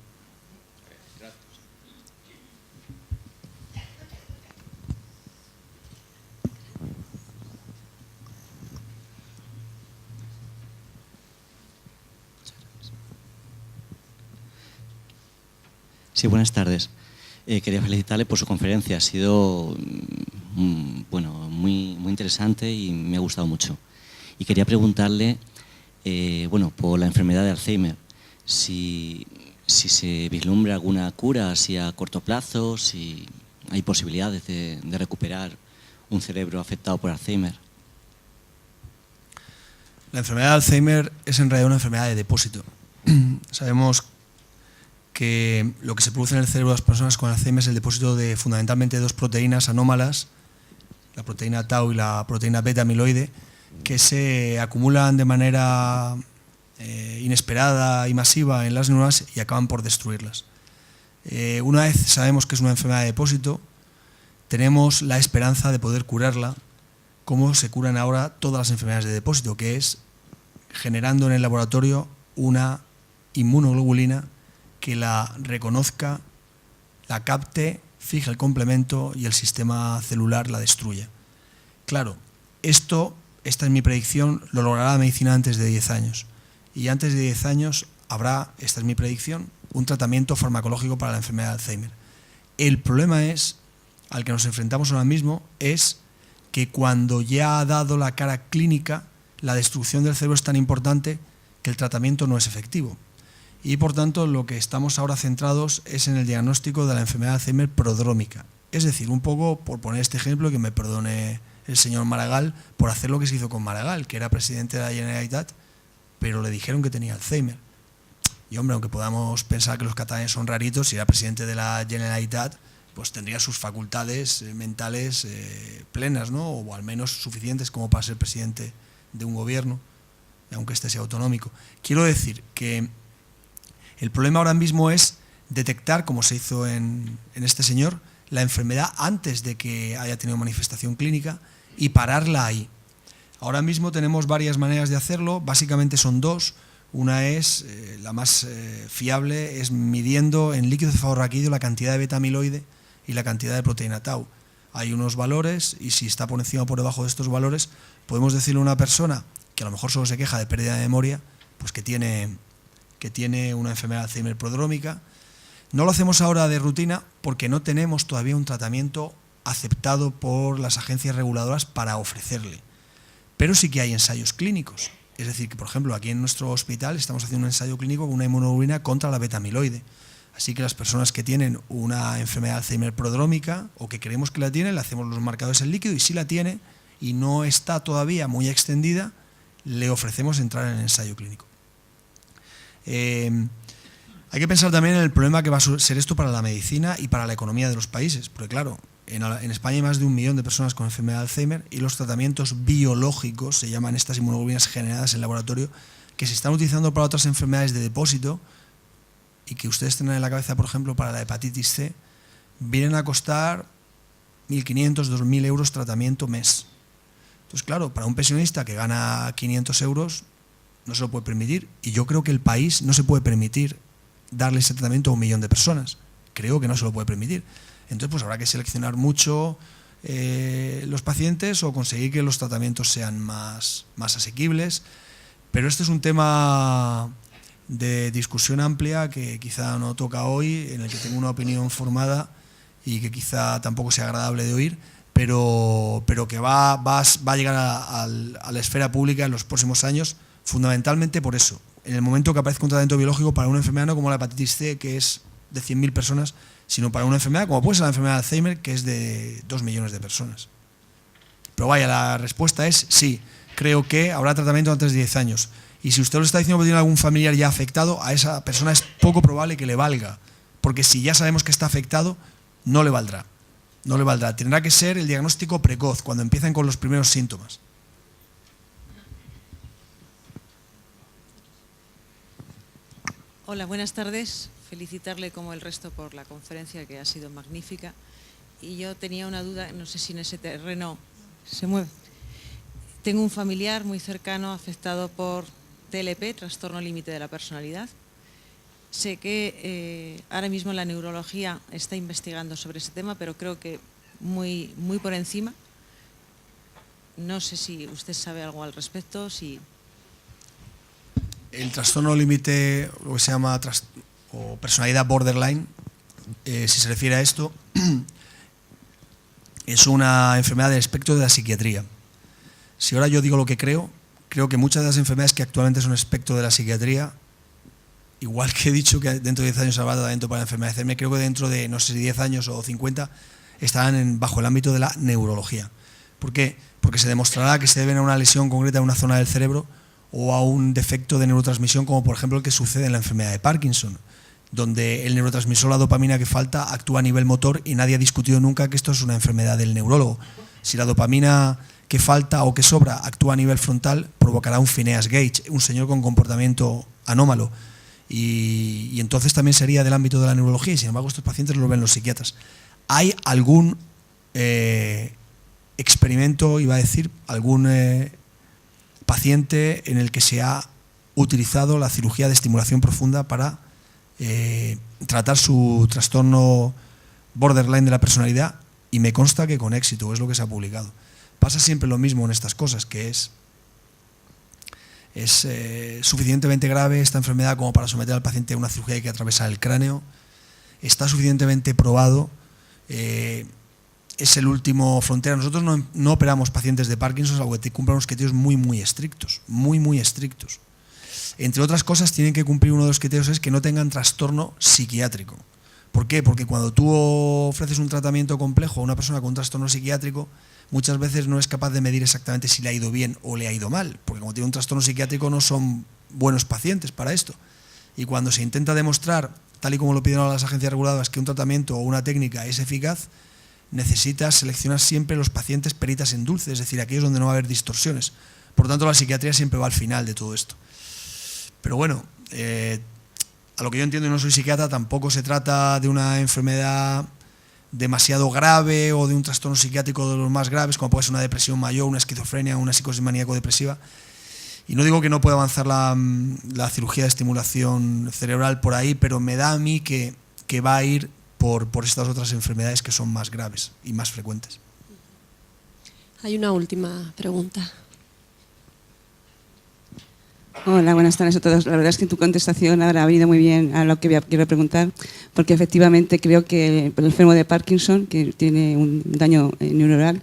Sí, buenas tardes. Quería felicitarle por su conferencia. Ha sido muy interesante y me ha gustado mucho. Y quería preguntarle, por la enfermedad de Alzheimer, si se vislumbra alguna cura, si a corto plazo, si hay posibilidades de recuperar un cerebro afectado por Alzheimer. La enfermedad de Alzheimer es en realidad una enfermedad de depósito. Sabemos que lo que se produce en el cerebro de las personas con Alzheimer es el depósito de fundamentalmente dos proteínas anómalas, la proteína tau y la proteína beta amiloide, que se acumulan de manera inesperada y masiva en las neuronas y acaban por destruirlas. Una vez sabemos que es una enfermedad de depósito, tenemos la esperanza de poder curarla como se curan ahora todas las enfermedades de depósito, que es generando en el laboratorio una inmunoglobulina que la reconozca, la capte, fije el complemento y el sistema celular la destruya. Claro, esta es mi predicción, lo logrará la medicina antes de 10 años. Y antes de 10 años habrá, esta es mi predicción, un tratamiento farmacológico para la enfermedad de Alzheimer. El problema al que nos enfrentamos ahora mismo es que cuando ya ha dado la cara clínica, la destrucción del cerebro es tan importante que el tratamiento no es efectivo. Y por tanto lo que estamos ahora centrados es en el diagnóstico de la enfermedad de Alzheimer prodrómica. Es decir, un poco, por poner este ejemplo, que me perdone el señor Maragall por hacer lo que se hizo con Maragall, que era presidente de la Generalitat, pero le dijeron que tenía Alzheimer. Y hombre, aunque podamos pensar que los catalanes son raritos, si era presidente de la Generalitat, pues tendría sus facultades mentales plenas, ¿no? O al menos suficientes como para ser presidente de un gobierno, aunque este sea autonómico. Quiero decir que el problema ahora mismo es detectar, como se hizo en este señor, la enfermedad antes de que haya tenido manifestación clínica y pararla ahí. Ahora mismo tenemos varias maneras de hacerlo, básicamente son dos. Una es, la más fiable, es midiendo en líquido cefalorraquídeo la cantidad de beta amiloide y la cantidad de proteína tau. Hay unos valores y si está por encima o por debajo de estos valores, podemos decirle a una persona que a lo mejor solo se queja de pérdida de memoria, pues que tiene una enfermedad de Alzheimer prodrómica. No lo hacemos ahora de rutina porque no tenemos todavía un tratamiento aceptado por las agencias reguladoras para ofrecerle. Pero sí que hay ensayos clínicos. Es decir, que por ejemplo aquí en nuestro hospital estamos haciendo un ensayo clínico con una inmunoglobulina contra la beta amiloide. Así que las personas que tienen una enfermedad de Alzheimer prodrómica o que creemos que la tienen, le hacemos los marcadores en líquido y si la tiene y no está todavía muy extendida, le ofrecemos entrar en el ensayo clínico. Hay que pensar también en el problema que va a ser esto para la medicina y para la economía de los países, porque claro, en España hay más de 1 millón de personas con enfermedad de Alzheimer y los tratamientos biológicos, se llaman estas inmunoglobulinas generadas en laboratorio, que se están utilizando para otras enfermedades de depósito y que ustedes tienen en la cabeza, por ejemplo, para la hepatitis C, vienen a costar 1.500, 2.000 euros tratamiento mes. Entonces, claro, para un pensionista que gana 500 euros no se lo puede permitir, y yo creo que el país no se puede permitir darle ese tratamiento a 1 millón de personas. Creo que no se lo puede permitir. Entonces, pues habrá que seleccionar mucho los pacientes o conseguir que los tratamientos sean más asequibles. Pero este es un tema de discusión amplia que quizá no toca hoy, en el que tengo una opinión formada y que quizá tampoco sea agradable de oír, pero que va a llegar a la esfera pública en los próximos años, fundamentalmente por eso. En el momento que aparezca un tratamiento biológico para una enfermedad no como la hepatitis C, que es de 100.000 personas, sino para una enfermedad como puede ser la enfermedad de Alzheimer, que es de 2 millones de personas. Pero vaya, la respuesta es sí. Creo que habrá tratamiento antes de 10 años. Y si usted lo está diciendo que tiene algún familiar ya afectado, a esa persona es poco probable que le valga. Porque si ya sabemos que está afectado, no le valdrá. No le valdrá. Tendrá que ser el diagnóstico precoz, cuando empiecen con los primeros síntomas. Hola, buenas tardes. Felicitarle como el resto por la conferencia, que ha sido magnífica. Y yo tenía una duda, no sé si en ese terreno se mueve. Tengo un familiar muy cercano afectado por TLP, trastorno límite de la personalidad. Sé que ahora mismo la neurología está investigando sobre ese tema, pero creo que muy por encima. No sé si usted sabe algo al respecto. El trastorno límite, lo que se llama o personalidad borderline, si se refiere a esto, es una enfermedad del espectro de la psiquiatría. Si ahora yo digo lo que creo que muchas de las enfermedades que actualmente son espectro de la psiquiatría, igual que he dicho que dentro de 10 años habrá tratamiento para la enfermedad de Alzheimer, creo que dentro de, no sé si 10 años o 50, estarán bajo el ámbito de la neurología. ¿Por qué? Porque se demostrará que se deben a una lesión concreta en una zona del cerebro o a un defecto de neurotransmisión, como por ejemplo el que sucede en la enfermedad de Parkinson, donde el neurotransmisor, la dopamina que falta, actúa a nivel motor y nadie ha discutido nunca que esto es una enfermedad del neurólogo. Si la dopamina que falta o que sobra actúa a nivel frontal, provocará un Phineas Gage, un señor con comportamiento anómalo. Y entonces también sería del ámbito de la neurología, y sin embargo estos pacientes lo ven los psiquiatras. ¿Hay algún experimento, iba a decir, algún paciente en el que se ha utilizado la cirugía de estimulación profunda para tratar su trastorno borderline de la personalidad? Y me consta que con éxito, es lo que se ha publicado. Pasa siempre lo mismo en estas cosas, que es suficientemente grave esta enfermedad como para someter al paciente a una cirugía que atraviesa el cráneo. Está suficientemente probado. Es el último frontera. Nosotros no operamos pacientes de Parkinson, salvo que cumplan unos criterios muy estrictos, muy estrictos. Entre otras cosas, tienen que cumplir uno de los criterios, es que no tengan trastorno psiquiátrico. ¿Por qué? Porque cuando tú ofreces un tratamiento complejo a una persona con un trastorno psiquiátrico, muchas veces no es capaz de medir exactamente si le ha ido bien o le ha ido mal, porque como tiene un trastorno psiquiátrico no son buenos pacientes para esto. Y cuando se intenta demostrar, tal y como lo piden ahora las agencias reguladoras, que un tratamiento o una técnica es eficaz, necesitas seleccionar siempre los pacientes peritas en dulce, es decir, aquellos donde no va a haber distorsiones. Por tanto, la psiquiatría siempre va al final de todo esto. Pero bueno, a lo que yo entiendo, y no soy psiquiatra, tampoco se trata de una enfermedad demasiado grave o de un trastorno psiquiátrico de los más graves, como puede ser una depresión mayor, una esquizofrenia, una psicosis maníaco-depresiva. Y no digo que no pueda avanzar la cirugía de estimulación cerebral por ahí, pero me da a mí que va a ir por estas otras enfermedades que son más graves y más frecuentes. Hay una última pregunta. Hola, buenas tardes a todos. La verdad es que tu contestación ahora ha venido muy bien a lo que quiero preguntar, porque efectivamente creo que el enfermo de Parkinson, que tiene un daño neuronal,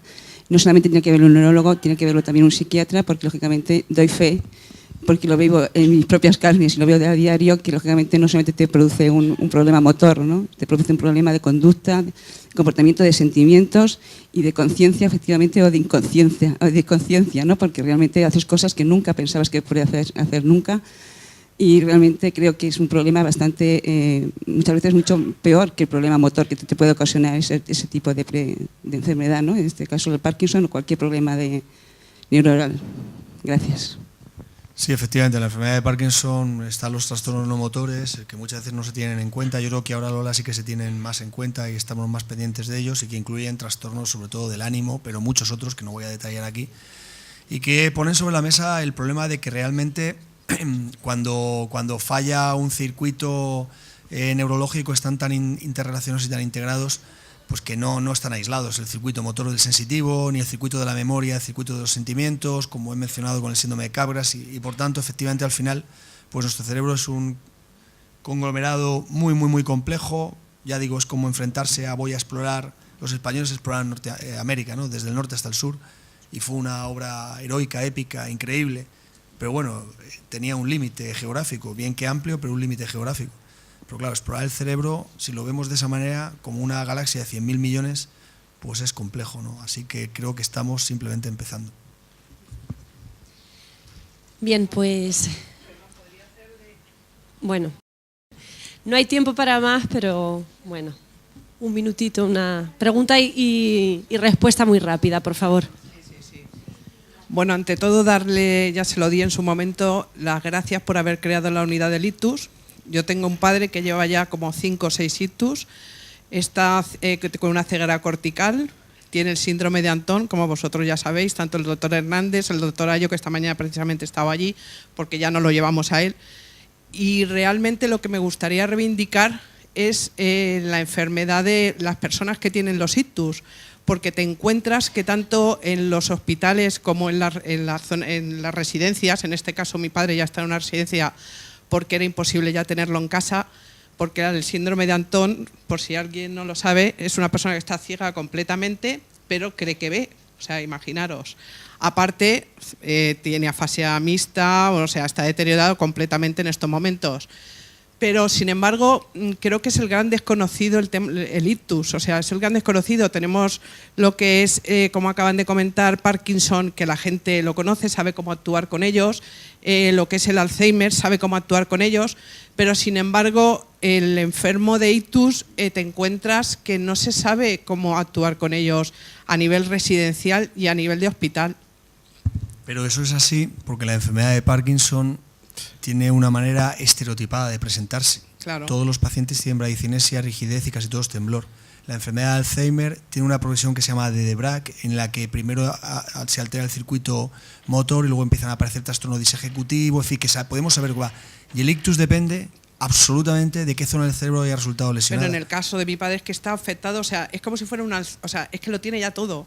no solamente tiene que verlo un neurólogo, tiene que verlo también un psiquiatra, porque lógicamente doy fe, porque lo vivo en mis propias carnes y lo veo de a diario, que lógicamente no solamente te produce un problema motor, ¿no? Te produce un problema de conducta, de comportamiento, de sentimientos y de conciencia, efectivamente, o de inconsciencia, ¿no? Porque realmente haces cosas que nunca pensabas que podías hacer nunca. Y realmente creo que es un problema bastante, muchas veces mucho peor que el problema motor que te puede ocasionar ese tipo de enfermedad, ¿no? En este caso el Parkinson o cualquier problema neuronal. Gracias. Sí, efectivamente, en la enfermedad de Parkinson están los trastornos no motores, que muchas veces no se tienen en cuenta. Yo creo que ahora, Lola, sí que se tienen más en cuenta y estamos más pendientes de ellos, y que incluyen trastornos sobre todo del ánimo, pero muchos otros que no voy a detallar aquí, y que ponen sobre la mesa el problema de que realmente cuando falla un circuito neurológico están tan interrelacionados y tan integrados, pues que no están aislados, el circuito motor del sensitivo, ni el circuito de la memoria, el circuito de los sentimientos, como he mencionado con el síndrome de Capgras, y por tanto, efectivamente, al final, pues nuestro cerebro es un conglomerado muy complejo. Ya digo, es como enfrentarse a voy a explorar, los españoles exploraron América, ¿no? Desde el norte hasta el sur, y fue una obra heroica, épica, increíble, pero bueno, tenía un límite geográfico, bien que amplio, pero un límite geográfico. Pero claro, explorar el cerebro, si lo vemos de esa manera, como una galaxia de 100.000 millones, pues es complejo, ¿no? Así que creo que estamos simplemente empezando. Bien, pues bueno, no hay tiempo para más, pero bueno, un minutito, una pregunta y respuesta muy rápida, por favor. Bueno, ante todo darle, ya se lo di en su momento, las gracias por haber creado la unidad del ictus. Yo tengo un padre que lleva ya como 5 o 6 ictus, está con una ceguera cortical, tiene el síndrome de Antón, como vosotros ya sabéis, tanto el doctor Hernández, el doctor Ayo, que esta mañana precisamente estaba allí, porque ya no lo llevamos a él. Y realmente lo que me gustaría reivindicar es la enfermedad de las personas que tienen los ictus, porque te encuentras que tanto en los hospitales como en las residencias, en este caso mi padre ya está en una residencia porque era imposible ya tenerlo en casa, porque era el síndrome de Antón, por si alguien no lo sabe, es una persona que está ciega completamente, pero cree que ve, o sea, imaginaros. Aparte, tiene afasia mixta, o sea, está deteriorado completamente en estos momentos. Pero, sin embargo, creo que es el gran desconocido el ictus, o sea, es el gran desconocido. Tenemos lo que es, como acaban de comentar, Parkinson, que la gente lo conoce, sabe cómo actuar con ellos, lo que es el Alzheimer, sabe cómo actuar con ellos, pero, sin embargo, el enfermo de ictus te encuentras que no se sabe cómo actuar con ellos a nivel residencial y a nivel de hospital. Pero eso es así porque la enfermedad de Parkinson tiene una manera estereotipada de presentarse. Claro. Todos los pacientes tienen bradicinesia, rigidez y casi todos temblor. La enfermedad de Alzheimer tiene una progresión que se llama de Braak, en la que primero se altera el circuito motor y luego empiezan a aparecer trastorno disejecutivo, en fin, que podemos saber cuál. Y el ictus depende absolutamente de qué zona del cerebro haya resultado lesionada. Pero en el caso de mi padre es que está afectado, o sea, es como si fuera o sea, es que lo tiene ya todo.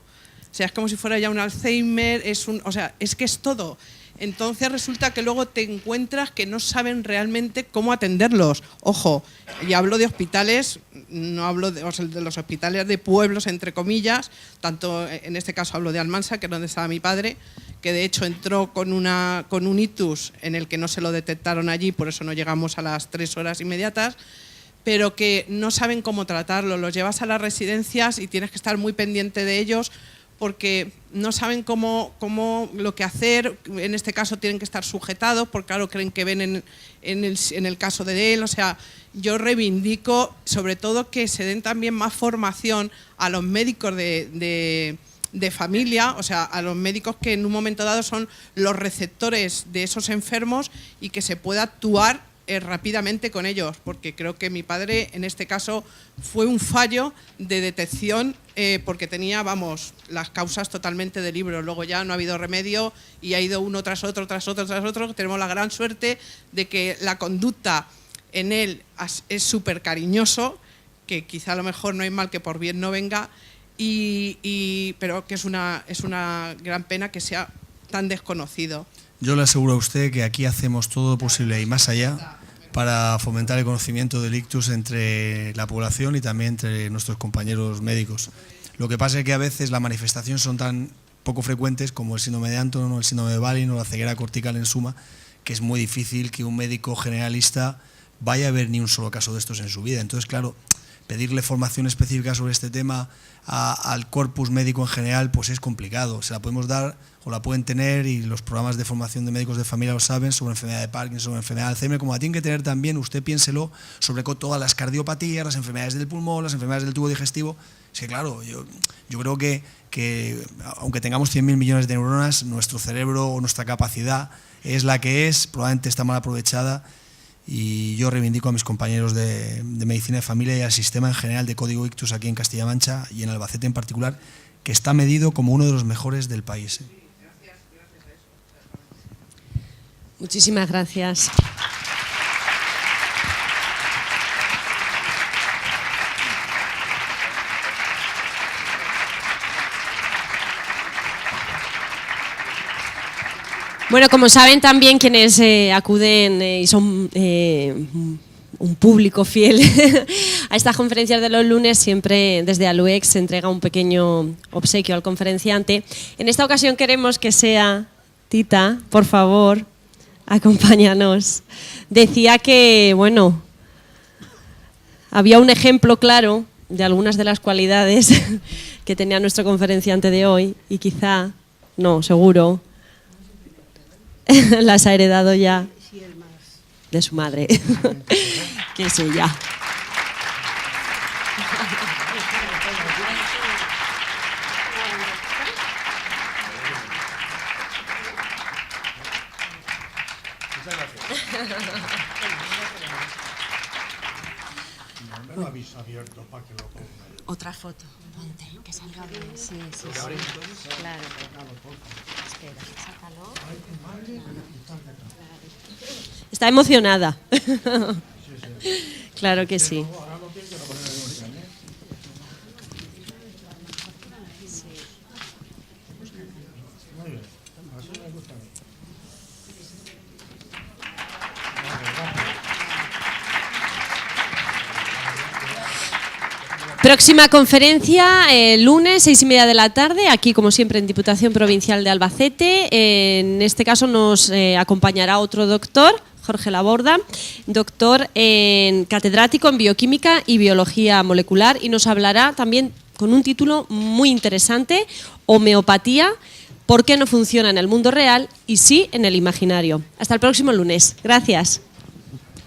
O sea, es como si fuera ya un Alzheimer, o sea, es que es todo. Entonces resulta que luego te encuentras que no saben realmente cómo atenderlos. Ojo, y hablo de hospitales, no hablo de los hospitales de pueblos, entre comillas, tanto en este caso hablo de Almansa, que es donde estaba mi padre, que de hecho entró con un ictus en el que no se lo detectaron allí, por eso no llegamos a las 3 horas inmediatas, pero que no saben cómo tratarlo. Los llevas a las residencias y tienes que estar muy pendiente de ellos, porque no saben cómo lo que hacer. En este caso tienen que estar sujetados, porque claro, creen que ven en el caso de él. O sea, yo reivindico sobre todo que se den también más formación a los médicos de familia, o sea, a los médicos que en un momento dado son los receptores de esos enfermos, y que se pueda actuar rápidamente con ellos, porque creo que mi padre en este caso fue un fallo de detección, porque tenía, vamos, las causas totalmente de libro. Luego ya no ha habido remedio y ha ido uno tras otro. Tenemos la gran suerte de que la conducta en él es súper cariñoso, que quizá a lo mejor no hay mal que por bien no venga, pero que es una gran pena que sea tan desconocido. Yo le aseguro a usted que aquí hacemos todo lo posible y más allá para fomentar el conocimiento del ictus entre la población y también entre nuestros compañeros médicos. Lo que pasa es que a veces las manifestaciones son tan poco frecuentes como el síndrome de Anton o el síndrome de Balin o la ceguera cortical en suma, que es muy difícil que un médico generalista vaya a ver ni un solo caso de estos en su vida. Entonces, claro, pedirle formación específica sobre este tema al corpus médico en general, pues es complicado. Se la podemos dar o la pueden tener, y los programas de formación de médicos de familia lo saben, sobre enfermedad de Parkinson, sobre enfermedad de Alzheimer, como la tienen que tener también, usted piénselo, sobre todas las cardiopatías, las enfermedades del pulmón, las enfermedades del tubo digestivo. Es que claro, yo creo que aunque tengamos 100.000 millones de neuronas, nuestro cerebro o nuestra capacidad es la que es, probablemente está mal aprovechada, y yo reivindico a mis compañeros de medicina de familia y al sistema en general de Código Ictus aquí en Castilla-La Mancha y en Albacete en particular, que está medido como uno de los mejores del país. Muchísimas gracias. Bueno, como saben también quienes acuden y son un público fiel a estas conferencias de los lunes, siempre desde Aluex se entrega un pequeño obsequio al conferenciante. En esta ocasión queremos que sea Tita, por favor, acompáñanos. Decía que, bueno, había un ejemplo claro de algunas de las cualidades que tenía nuestro conferenciante de hoy y quizá, no, seguro, las ha heredado ya de su madre, que es ella. No lo habéis abierto para que lo ponga. Otra foto, ponte, que salga bien. Sí, sí, sí. Claro. Espera, sácalo. Está emocionada. Claro que sí. Próxima conferencia, lunes, 6:30 de la tarde, aquí como siempre en Diputación Provincial de Albacete. En este caso nos acompañará otro doctor, Jorge Laborda, doctor catedrático en Bioquímica y Biología Molecular, y nos hablará también con un título muy interesante, Homeopatía, ¿por qué no funciona en el mundo real y sí en el imaginario? Hasta el próximo lunes. Gracias.